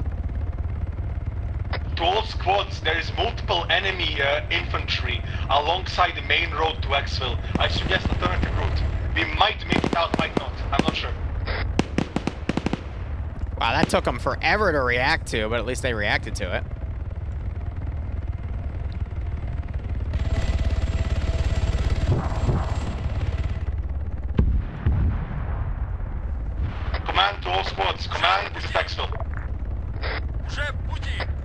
To all squads, there is multiple enemy infantry alongside the main road to Xville. I suggest alternative route. We might make it out, might not. I'm not sure. Wow, that took them forever to react to, but at least they reacted to it. Command to all squads. Command, this is Xville.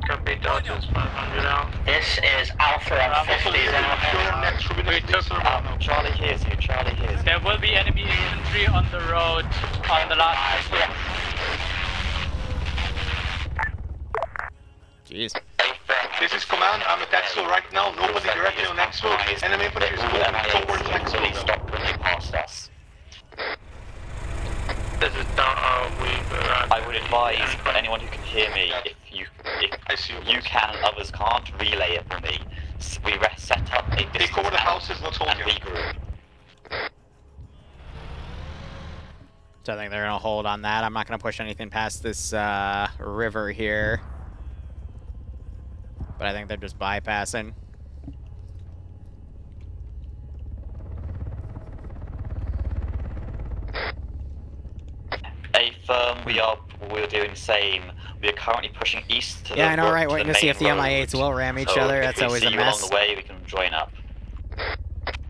Copy, Delta is 500 out. This is Alpha on 50. We took Charlie hears you, Charlie hears you. There will be enemy infantry on the road on the last. Jeez. This is command. I'm at Xville right now. Nobody directly on Xville. Enemy infantry is moving towards Xville. Stop running past us. This is Delta. I would advise anyone who can hear me, if you can and others can't, relay it for me. We set up a distance take over the houses, not hold and regroup. So I think they're gonna hold on that. I'm not gonna push anything past this river here. But I think they're just bypassing. Firm, we're doing the same. We are currently pushing east to the I know, road, right? Waiting to see if the MI8s will ram each other. That's always a mess. Along the way, we can join up.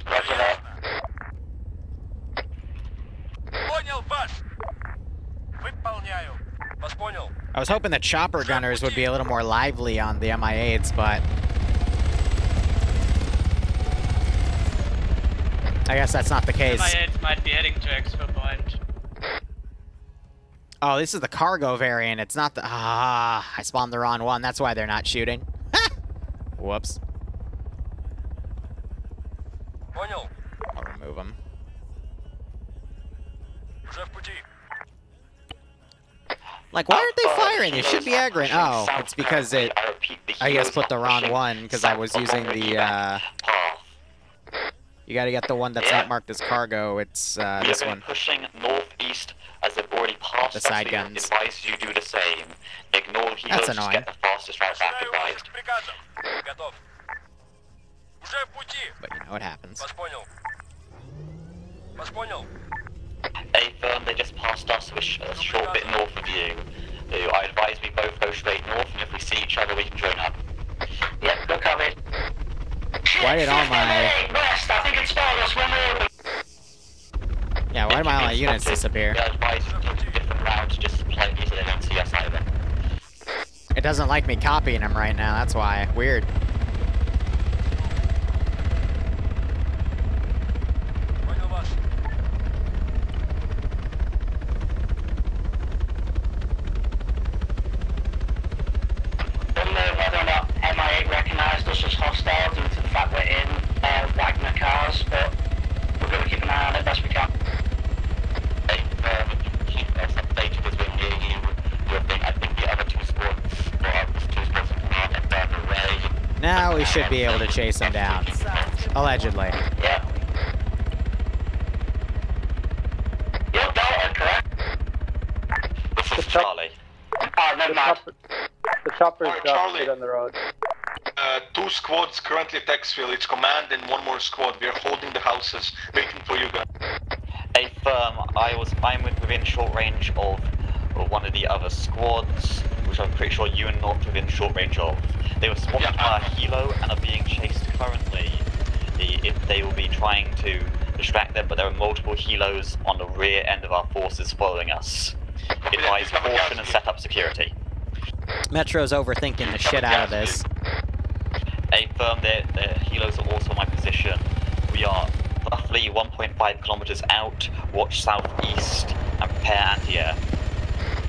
Roger that. Понял вас. Выполняю. Вас понял. I was hoping the chopper gunners would be a little more lively on the MI8s, but I guess that's not the case. MI8 might be heading to Expo Point. Oh, this is the cargo variant. It's not the... I spawned the wrong one. That's why they're not shooting. Whoops. Понял. I'll remove them. Уже в пути. Like, why aren't they firing? They should be aggroing. Oh, it's because it... I guess put the wrong one, because I was using the, You gotta get the one that's not marked as cargo. It's, this one. Pushing northeast as they've already passed the side guns. Advise you do the same. Ignore healers. That's annoying. Get the fastest route back advised. But you know what happens. A firm, they just passed us a short bit north of you. I advise we both go straight north, and if we see each other, we can join up. Yep, look at it. Why did all my... West, I think it's spotted us when we're... Yeah, why did my all my units disappear? I advise you to take different routes, just politely so they don't see us either. It doesn't like me copying them right now, that's why. Weird. Recognised us as hostile due to the fact we're in Wagner cars, but we're going to keep an eye on it best we can. Keep us updated as we're near you. I think the other two squads will come out and burn away. Now we should be able to chase them down. Allegedly. Yeah. You're Delta, correct? This is Charlie. Oh, never mind. The chopper's Charlie. just on the road. 2 squads currently at Exville. It's command and 1 more squad. We are holding the houses, waiting for you guys. A firm, I'm within short range of one of the other squads. which I'm pretty sure you and North are within short range of. They were spotted by a helo and are being chased currently. They will be trying to distract them, but there are multiple helos on the rear end of our forces following us. Advise caution and set up security. Metro's overthinking the shit out of this. Affirm the helos are also in my position. We are roughly 1.5 kilometers out. Watch southeast and prepare anti-air.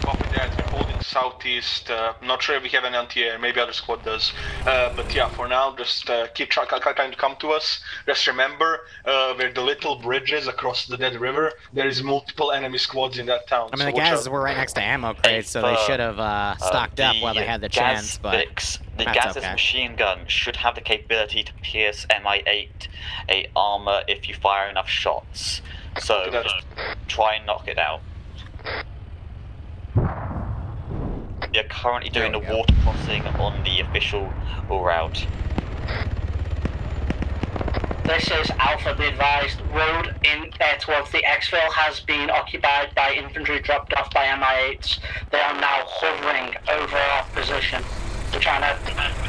Copy that, we're holding southeast. Not sure if we have any anti-air, maybe other squad does. But yeah, for now, just keep trying to come to us. Just remember, where the little bridge is across the dead river, there is multiple enemy squads in that town. I mean, so the guys were right next to ammo crates, so they should have stocked up while they had the chance, but the that's Gaz's okay. machine gun should have the capability to pierce Mi-8 armor if you fire enough shots. So, try and knock it out. We are currently doing the water crossing on the official route. This is Alpha, be advised. Road in towards the exfil has been occupied by infantry dropped off by Mi-8s. They are now hovering over our position. They're trying to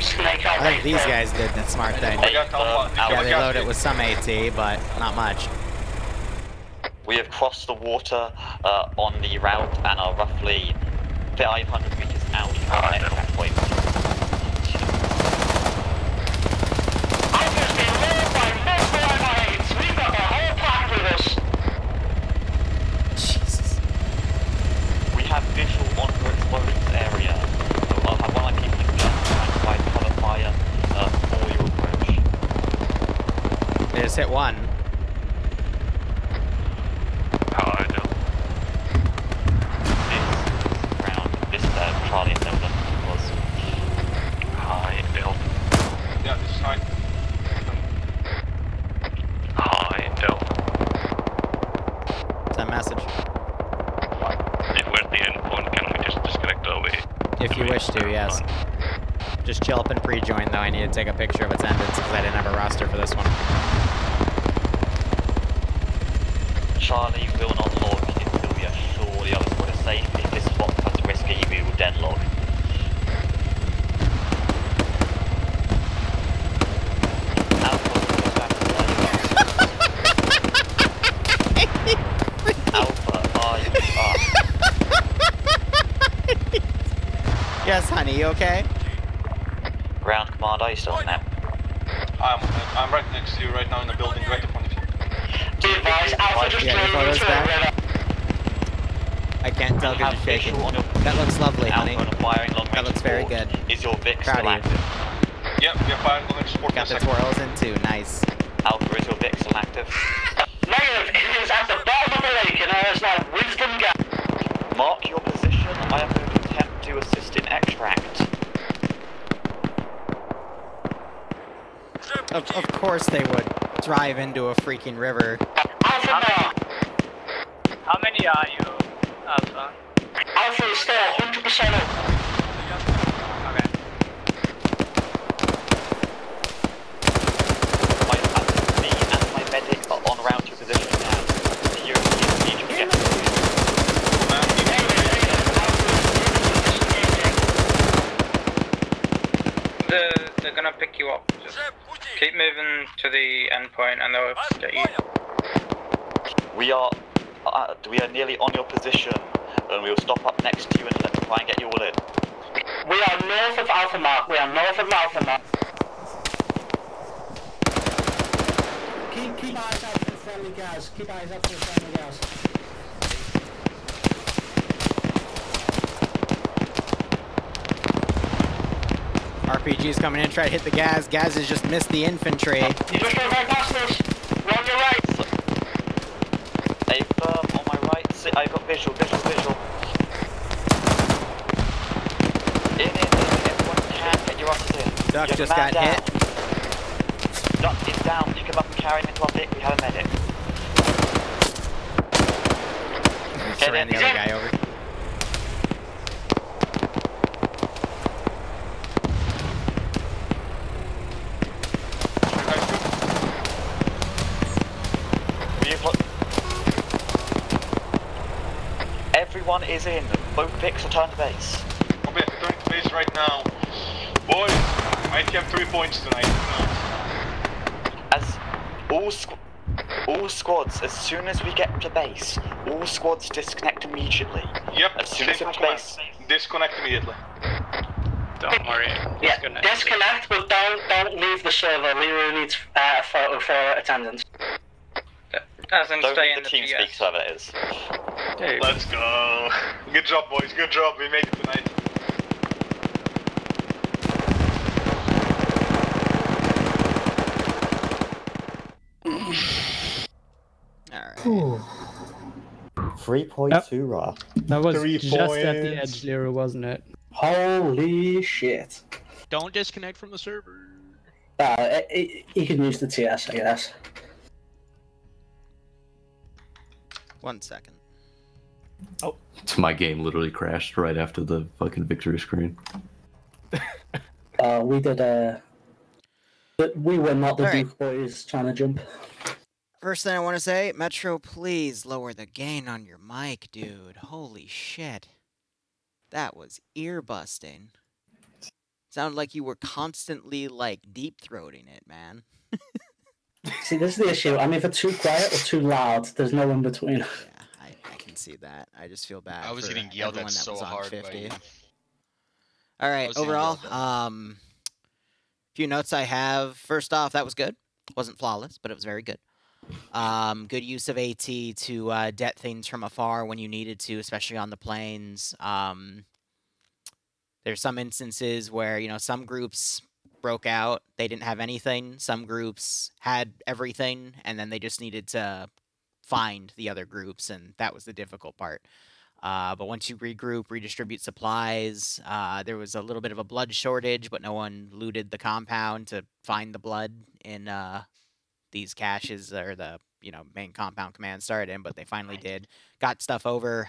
snake out. I think these guys did the smart thing. Yeah, they loaded it with some AT, but not much. We have crossed the water on the route and are roughly 500 meters out from the extract point. Alpha's been lured by multiple Mi-8s. We've got the whole pack with us. Jesus. We have visual on your explosions area. So I'll have one of my people in just try and provide cover fire for your approach. They just hit one. Charlie and Delta was high Delta. Yeah, this is high. High Delta. What's that message? If we're at the end point, can we just disconnect our way? If you wish to, yes. Just chill up and pre-join though. I need to take a picture of attendance because I didn't have a roster for this one. Charlie will not log until we are sure the other squad is safe. If this spot becomes risky, we will deadlock. Alpha, are you up? Yes, honey, you okay? Ground command, are you still on that? I'm right next to you right now in the building, right in front of you. Be advised, Alpha just drove into a river. I can't tell because you're shaking. That looks lovely, honey. That looks very good. Is your VIC Proud still of you. active? Yep, we are firing on support. Got the twirls in too, nice. Alpha, is your VIC still active? Negative, it is at the bottom of the lake and there is now wisdom gap. Mark your position, I am going to attempt to assist in extract. Of course they would drive into a freaking river. Alpha, How many are you, Alpha? Alpha is still 100% up. Okay. Me and my medic are on route to position now. Here is need to get They're gonna pick you up. Just keep moving to the end point and they'll get you. We are nearly on your position, and we will stop up next to you and try and get you all in. We are north of Alpha Mark. We are north of Alpha Mark. Keep eyes out for the friendly guys. Keep eyes out for the friendly guys. RPG's coming in, try to hit the Gaz. Gaz has just missed the infantry. You just go right past us. We're on your right. A firm on my right. See, I've got visual. In. Everyone can get your asses in. Duck just got hit. Duck is down. You come up and carry him into our pit. We have a medic. Just ran the other guy over. Everyone is in. Both picks return to base. copy that. Returning to base right now. Boys, I have 3 points tonight. As all squads, as soon as we get to base, all squads disconnect immediately. Yep, as soon as we get to base. Disconnect immediately. Don't worry. Yeah, disconnect, but don't leave the server. Liru needs a photo for attendance. As in Don't stay leave in the the TeamSpeak, TS. whoever it is. Dude. Let's go. Good job, boys. Good job. We made it tonight. Alright. 3.2 raw. That was 3 just at the points. edge, Liru, wasn't it? Holy shit. Don't disconnect from the server. You can use the TS, I guess. 1 second. Oh. My game literally crashed right after the fucking victory screen. We did but we were not the Alright. Duke boys trying to jump. First thing I want to say, Metro, please lower the gain on your mic, dude. Holy shit. That was ear-busting. Sounded like you were constantly, like, deep-throating it, man. See, this is the issue. I'm either too quiet or too loud. There's no in between. Yeah, I can see that. I just feel bad. I was for getting yelled at everyone that so was on hard 50. by you. All right, was getting overall, yelled few notes I have. First off, that was good. Wasn't flawless, but it was very good. Good use of AT to det things from afar when you needed to, especially on the plains. There's some instances where, you know, some groups broke out. They didn't have anything. Some groups had everything, and then they just needed to find the other groups, and that was the difficult part. But once you regroup, redistribute supplies, there was a little bit of a blood shortage, but no one looted the compound to find the blood in these caches, or the main compound command started in, but they finally did. Got stuff over.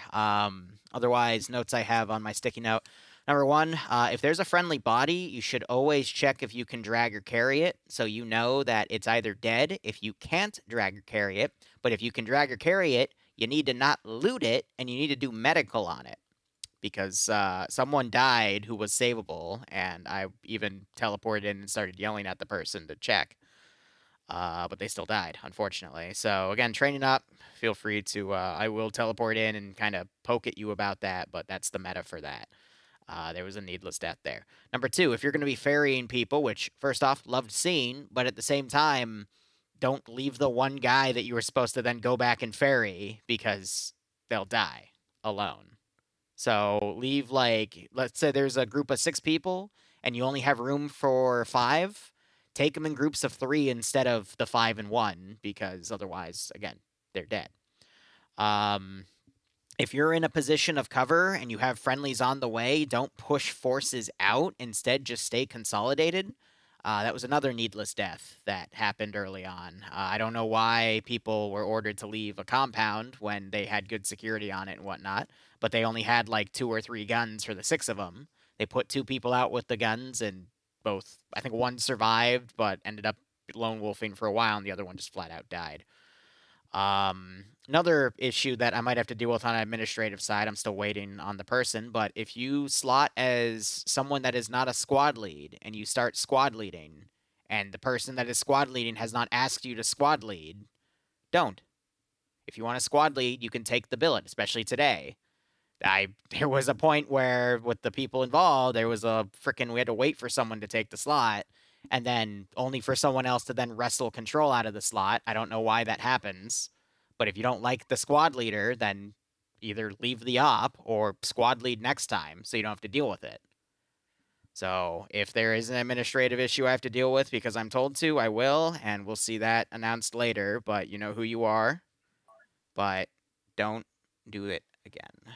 Otherwise, notes I have on my sticky note. Number 1, if there's a friendly body, you should always check if you can drag or carry it, so you know that it's either dead if you can't drag or carry it, but if you can drag or carry it, you need to not loot it, and you need to do medical on it. Because someone died who was savable, and I even teleported in and started yelling at the person to check. But they still died, unfortunately. So, again, training up, feel free to... I will teleport in and kind of poke at you about that, but that's the meta for that. There was a needless death there. Number 2, if you're going to be ferrying people, which, first off, loved seeing, but at the same time, don't leave the one guy that you were supposed to then go back and ferry, because they'll die alone. So leave, like, let's say there's a group of 6 people, and you only have room for 5. Take them in groups of 3 instead of the 5 and 1, because otherwise, again, they're dead. If you're in a position of cover and you have friendlies on the way, don't push forces out. Instead, just stay consolidated. That was another needless death that happened early on. I don't know why people were ordered to leave a compound when they had good security on it and whatnot, but they only had like 2 or 3 guns for the 6 of them. They put 2 people out with the guns, and both, I think one survived, but ended up lone wolfing for a while, and the other one just flat out died. Another issue that I might have to deal with on an administrative side, I'm still waiting on the person, but if you slot as someone that is not a squad lead and you start squad leading, and the person that is squad leading has not asked you to squad lead, don't. If you want to squad lead, you can take the billet, especially today. There was a point where, with the people involved, there was a we had to wait for someone to take the slot, and then only for someone else to then wrestle control out of the slot. I don't know why that happens, but if you don't like the squad leader, then either leave the op or squad lead next time so you don't have to deal with it. So if there is an administrative issue I have to deal with because I'm told to, I will, and we'll see that announced later, but you know who you are. But don't do it again.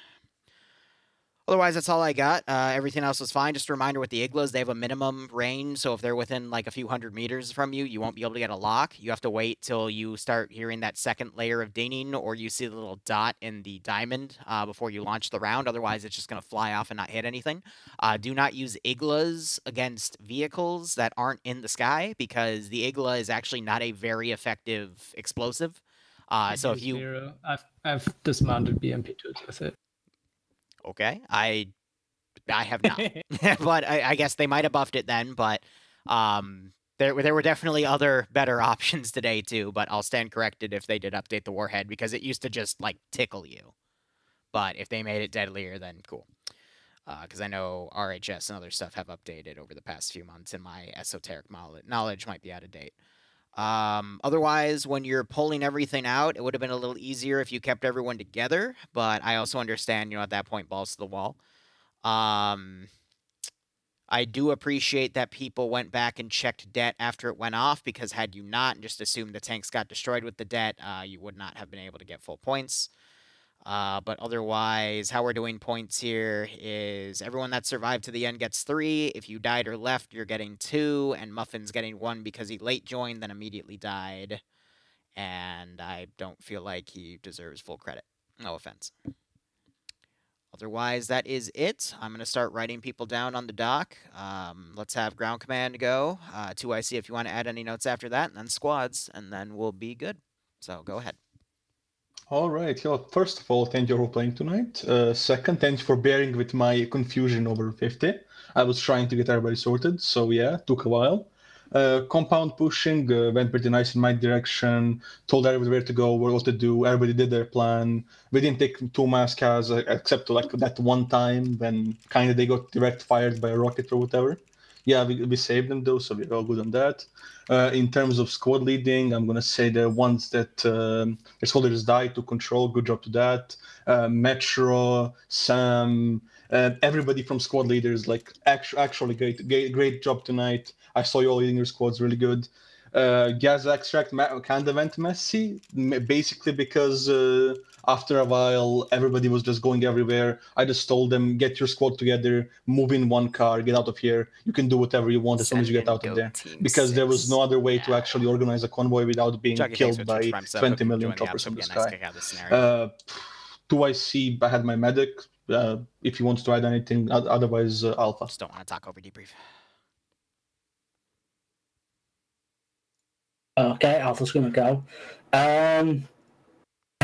Otherwise, that's all I got. Everything else was fine. Just a reminder with the igloos, they have a minimum range, so if they're within like a few hundred meters from you, you won't be able to get a lock. You have to wait till you start hearing that second layer of dinging, or you see the little dot in the diamond before you launch the round. Otherwise, it's just going to fly off and not hit anything. Do not use igloos against vehicles that aren't in the sky, because the igla is actually not a very effective explosive. So if you... I've dismounted BMP2s with it. Okay, I I have not. But I guess they might have buffed it then, but there were definitely other better options today too, but I'll stand corrected if they did update the Warhead, because it used to just, like, tickle you. But if they made it deadlier, then cool. Because I know RHS and other stuff have updated over the past few months, and my esoteric knowledge might be out of date. Otherwise, when you're pulling everything out, it would have been a little easier if you kept everyone together, but I also understand, at that point, balls to the wall. I do appreciate that people went back and checked debt after it went off, because had you not and just assumed the tanks got destroyed with the debt, you would not have been able to get full points. But otherwise, how we're doing points here is everyone that survived to the end gets 3. If you died or left, you're getting 2, and Muffin's getting 1 because he late joined, then immediately died. And I don't feel like he deserves full credit. No offense. Otherwise, that is it. I'm going to start writing people down on the dock. Let's have ground command go. 2IC if you want to add any notes after that, and then squads, and then we'll be good. So go ahead. All right. First of all, thank you for playing tonight. Second, thank you for bearing with my confusion over 50. I was trying to get everybody sorted, so yeah, took a while. Compound pushing went pretty nice in my direction, told everybody where to go, what to do, everybody did their plan. We didn't take 2 mascas except like that one time when kind of they got direct fired by a rocket or whatever. Yeah, we saved them though, so we're all good on that. In terms of squad leading, I'm going to say the ones that the soldiers died to control, good job to that. Metro, Sam, everybody from squad leaders, like actually great job tonight. I saw you all leading your squads really good. Gas extract kind of went messy, basically because after a while everybody was just going everywhere. I just told them, get your squad together, move in one car, get out of here. You can do whatever you want as soon as you get out of there. Because there was no other way to actually organize a convoy without being killed by 20 million choppers from the sky. 2IC, I had my medic. If you want to add anything, otherwise Alpha. Just don't want to talk over debrief. Okay, Alpha's going to go. I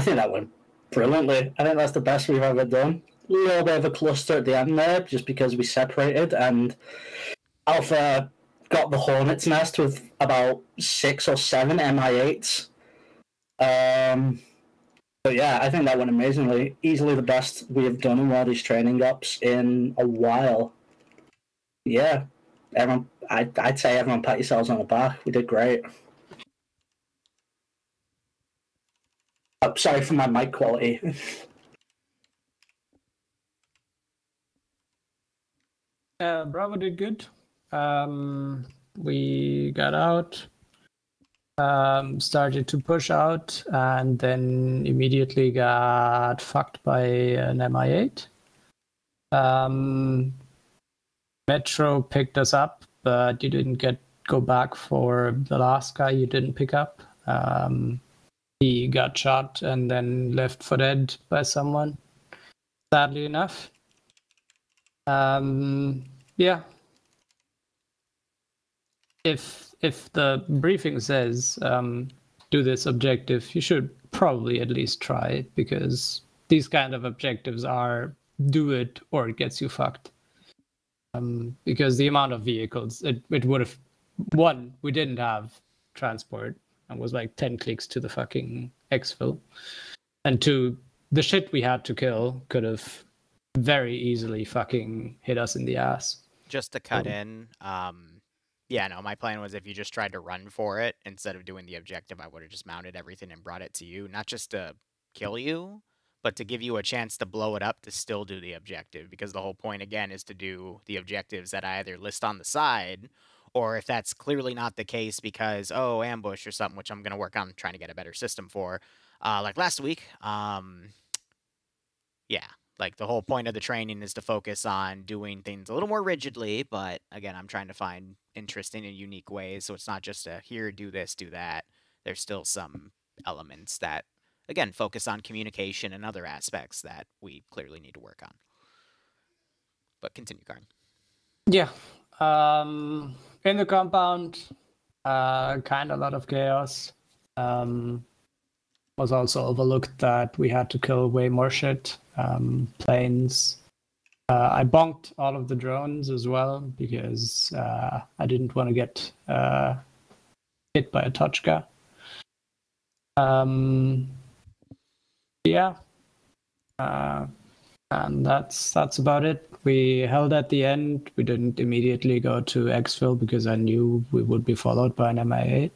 think that went brilliantly. I think that's the best we've ever done. A little bit of a cluster at the end there, just because we separated, and Alpha got the Hornet's Nest with about 6 or 7 MI8s. But yeah, I think that went amazingly. Easily the best we have done in one of these training ops in a while. Yeah, everyone, I'd say everyone pat yourselves on the back. We did great. Oh, sorry for my mic quality. Bravo did good. We got out, started to push out, and then immediately got fucked by an MI8. Metro picked us up, but you didn't go back for the last guy you didn't pick up. He got shot and then left for dead by someone, sadly enough. Yeah. If the briefing says do this objective, you should probably at least try it, because these kind of objectives are do it or it gets you fucked. Because the amount of vehicles, it would have... One, we didn't have transport. And was like 10 clicks to the fucking exfil. And 2, the shit we had to kill could have very easily fucking hit us in the ass. Just to cut in, yeah, no, my plan was if you just tried to run for it, instead of doing the objective, I would have just mounted everything and brought it to you. Not just to kill you, but to give you a chance to blow it up to still do the objective. Because the whole point, again, is to do the objectives that I either list on the side, or if that's clearly not the case because, oh, ambush or something, which I'm going to work on trying to get a better system for, like last week, yeah, like the whole point of the training is to focus on doing things a little more rigidly, but again, I'm trying to find interesting and unique ways, so it's not just a here, do this, do that. There's still some elements that, again, focus on communication and other aspects that we clearly need to work on. But continue, Karn. Yeah. In the compound, kind of a lot of chaos. Was also overlooked that we had to kill way more shit. Planes, I bonked all of the drones as well because I didn't want to get hit by a Tochka. Yeah. And that's about it. We held at the end. We didn't immediately go to exfil because I knew we would be followed by an MI8.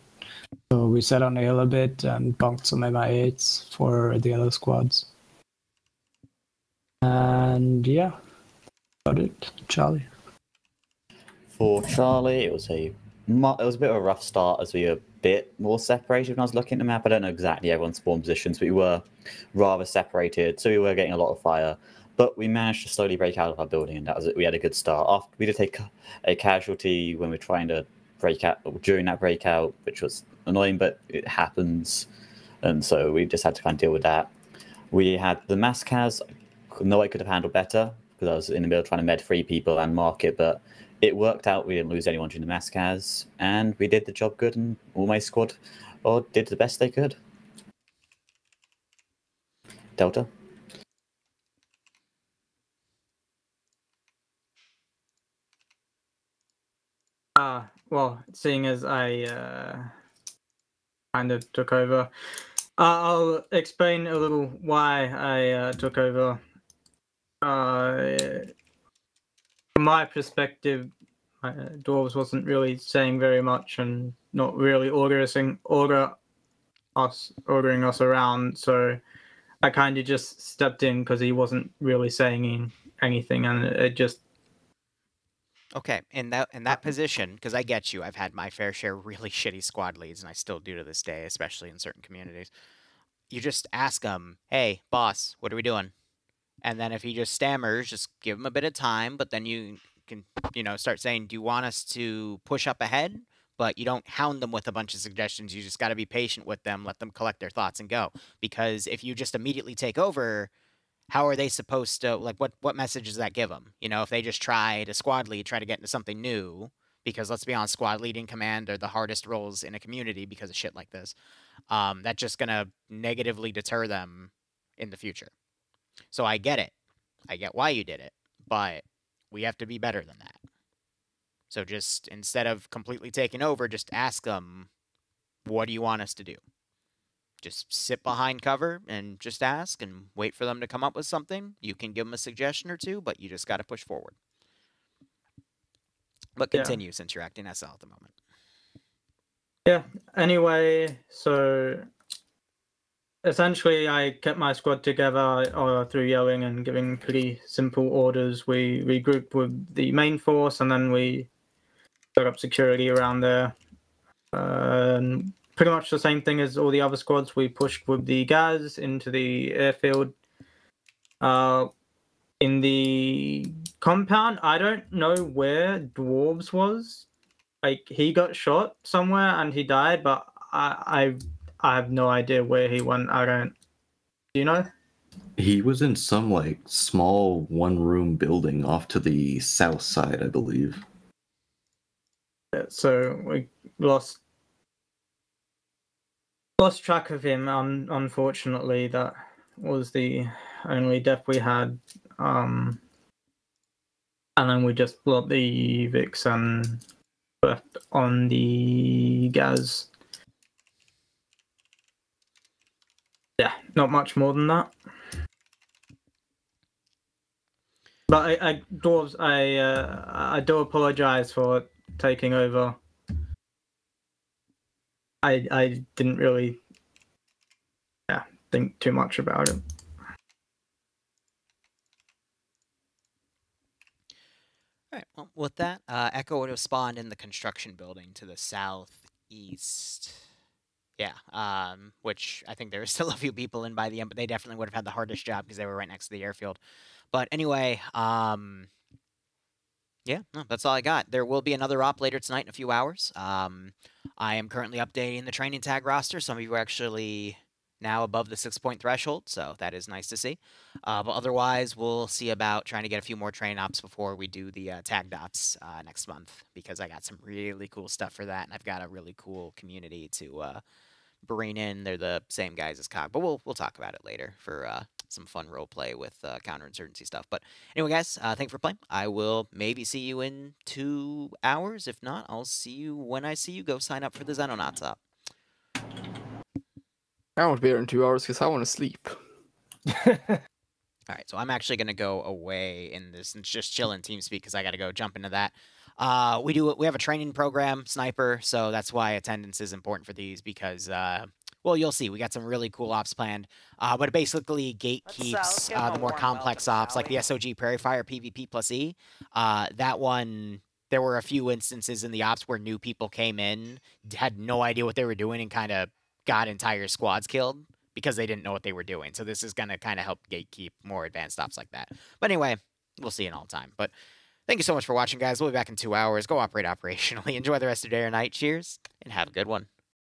So we sat on the hill a bit and bonked some MI8s for the other squads. And yeah, about it. Charlie. For Charlie, it was a bit of a rough start as we were a bit more separated when I was looking at the map. I don't know exactly everyone's spawn positions, but we were rather separated, so we were getting a lot of fire. But we managed to slowly break out of our building, and that was it. We had a good start. After we did take a casualty when we were trying to break out during that breakout, which was annoying, but it happens, and so we just had to kind of deal with that. We had the Maskaz. No, I could have handled better because I was in the middle trying to med 3 people and mark it, but it worked out. We didn't lose anyone during the Maskaz, and we did the job good, and all my squad did the best they could. Delta? Well, seeing as I kind of took over, I'll explain a little why I took over. From my perspective, Dwarves wasn't really saying very much and not really ordering us around, so I kind of just stepped in because he wasn't really saying anything, and it just. Okay, in that position, because I get you, I've had my fair share of really shitty squad leads, and I still do to this day, especially in certain communities. You just ask him, hey, boss, what are we doing? And then if he just stammers, just give him a bit of time, but then you can, start saying, do you want us to push up ahead? But you don't hound them with a bunch of suggestions. You just got to be patient with them, let them collect their thoughts and go. Because if you just immediately take over, how are they supposed to, like, what message does that give them? If they just try to get into something new, because let's be honest, squad leading command are the hardest roles in a community because of shit like this. That's just going to negatively deter them in the future. So I get it. I get why you did it, but we have to be better than that. So just, instead of completely taking over, just ask them, what do you want us to do? Just sit behind cover and just ask and wait for them to come up with something. You can give them a suggestion or two, but you just got to push forward. But continue, since you're acting SL at the moment. Yeah, anyway, so essentially I kept my squad together through yelling and giving pretty simple orders. We regrouped with the main force, and then we set up security around there. Pretty much the same thing as all the other squads. We pushed with the Gaz into the airfield. In the compound, I don't know where Dwarves was. Like, he got shot somewhere and he died, but I have no idea where he went. Do you know? He was in some, like, small one-room building off to the south side, I believe. Yeah, so we lost track of him. Unfortunately, that was the only death we had. And then we just blew up the Vix and left on the Gaz. Yeah, not much more than that. But Dwarves, I do apologize for taking over. I didn't really think too much about it. All right, well, with that, Echo would have spawned in the construction building to the southeast. Yeah, which I think there were still a few people in by the end, but they definitely would have had the hardest job because they were right next to the airfield. But anyway, yeah, no, that's all I got. There will be another op later tonight in a few hours. I am currently updating the training tag roster. Some of you are actually now above the 6-point threshold, so that is nice to see. But otherwise, we'll see about trying to get a few more train ops before we do the tagged ops next month, because I got some really cool stuff for that, and I've got a really cool community to bring in. They're the same guys as COG, but we'll talk about it later for some fun role play with counterinsurgency stuff. But anyway, guys, thanks for playing. I will maybe see you in 2 hours. If not, I'll see you when I see you. Go sign up for the Xenonauts up. I won't be here in 2 hours because I want to sleep. All right, so I'm actually going to go away in this and just chill in TeamSpeak because I got to go jump into that. We have a training program, Sniper, so that's why attendance is important for these because, well, you'll see. We got some really cool ops planned, but it basically gatekeeps the more complex ops, like the SOG Prairie Fire PvP plus E. That one, there were a few instances in the ops where new people came in, had no idea what they were doing, and kind of got entire squads killed because they didn't know what they were doing. So this is going to kind of help gatekeep more advanced ops like that. But anyway, we'll see in all time. But thank you so much for watching, guys. We'll be back in 2 hours. Go operate operationally. Enjoy the rest of your day or night. Cheers, and have a good one.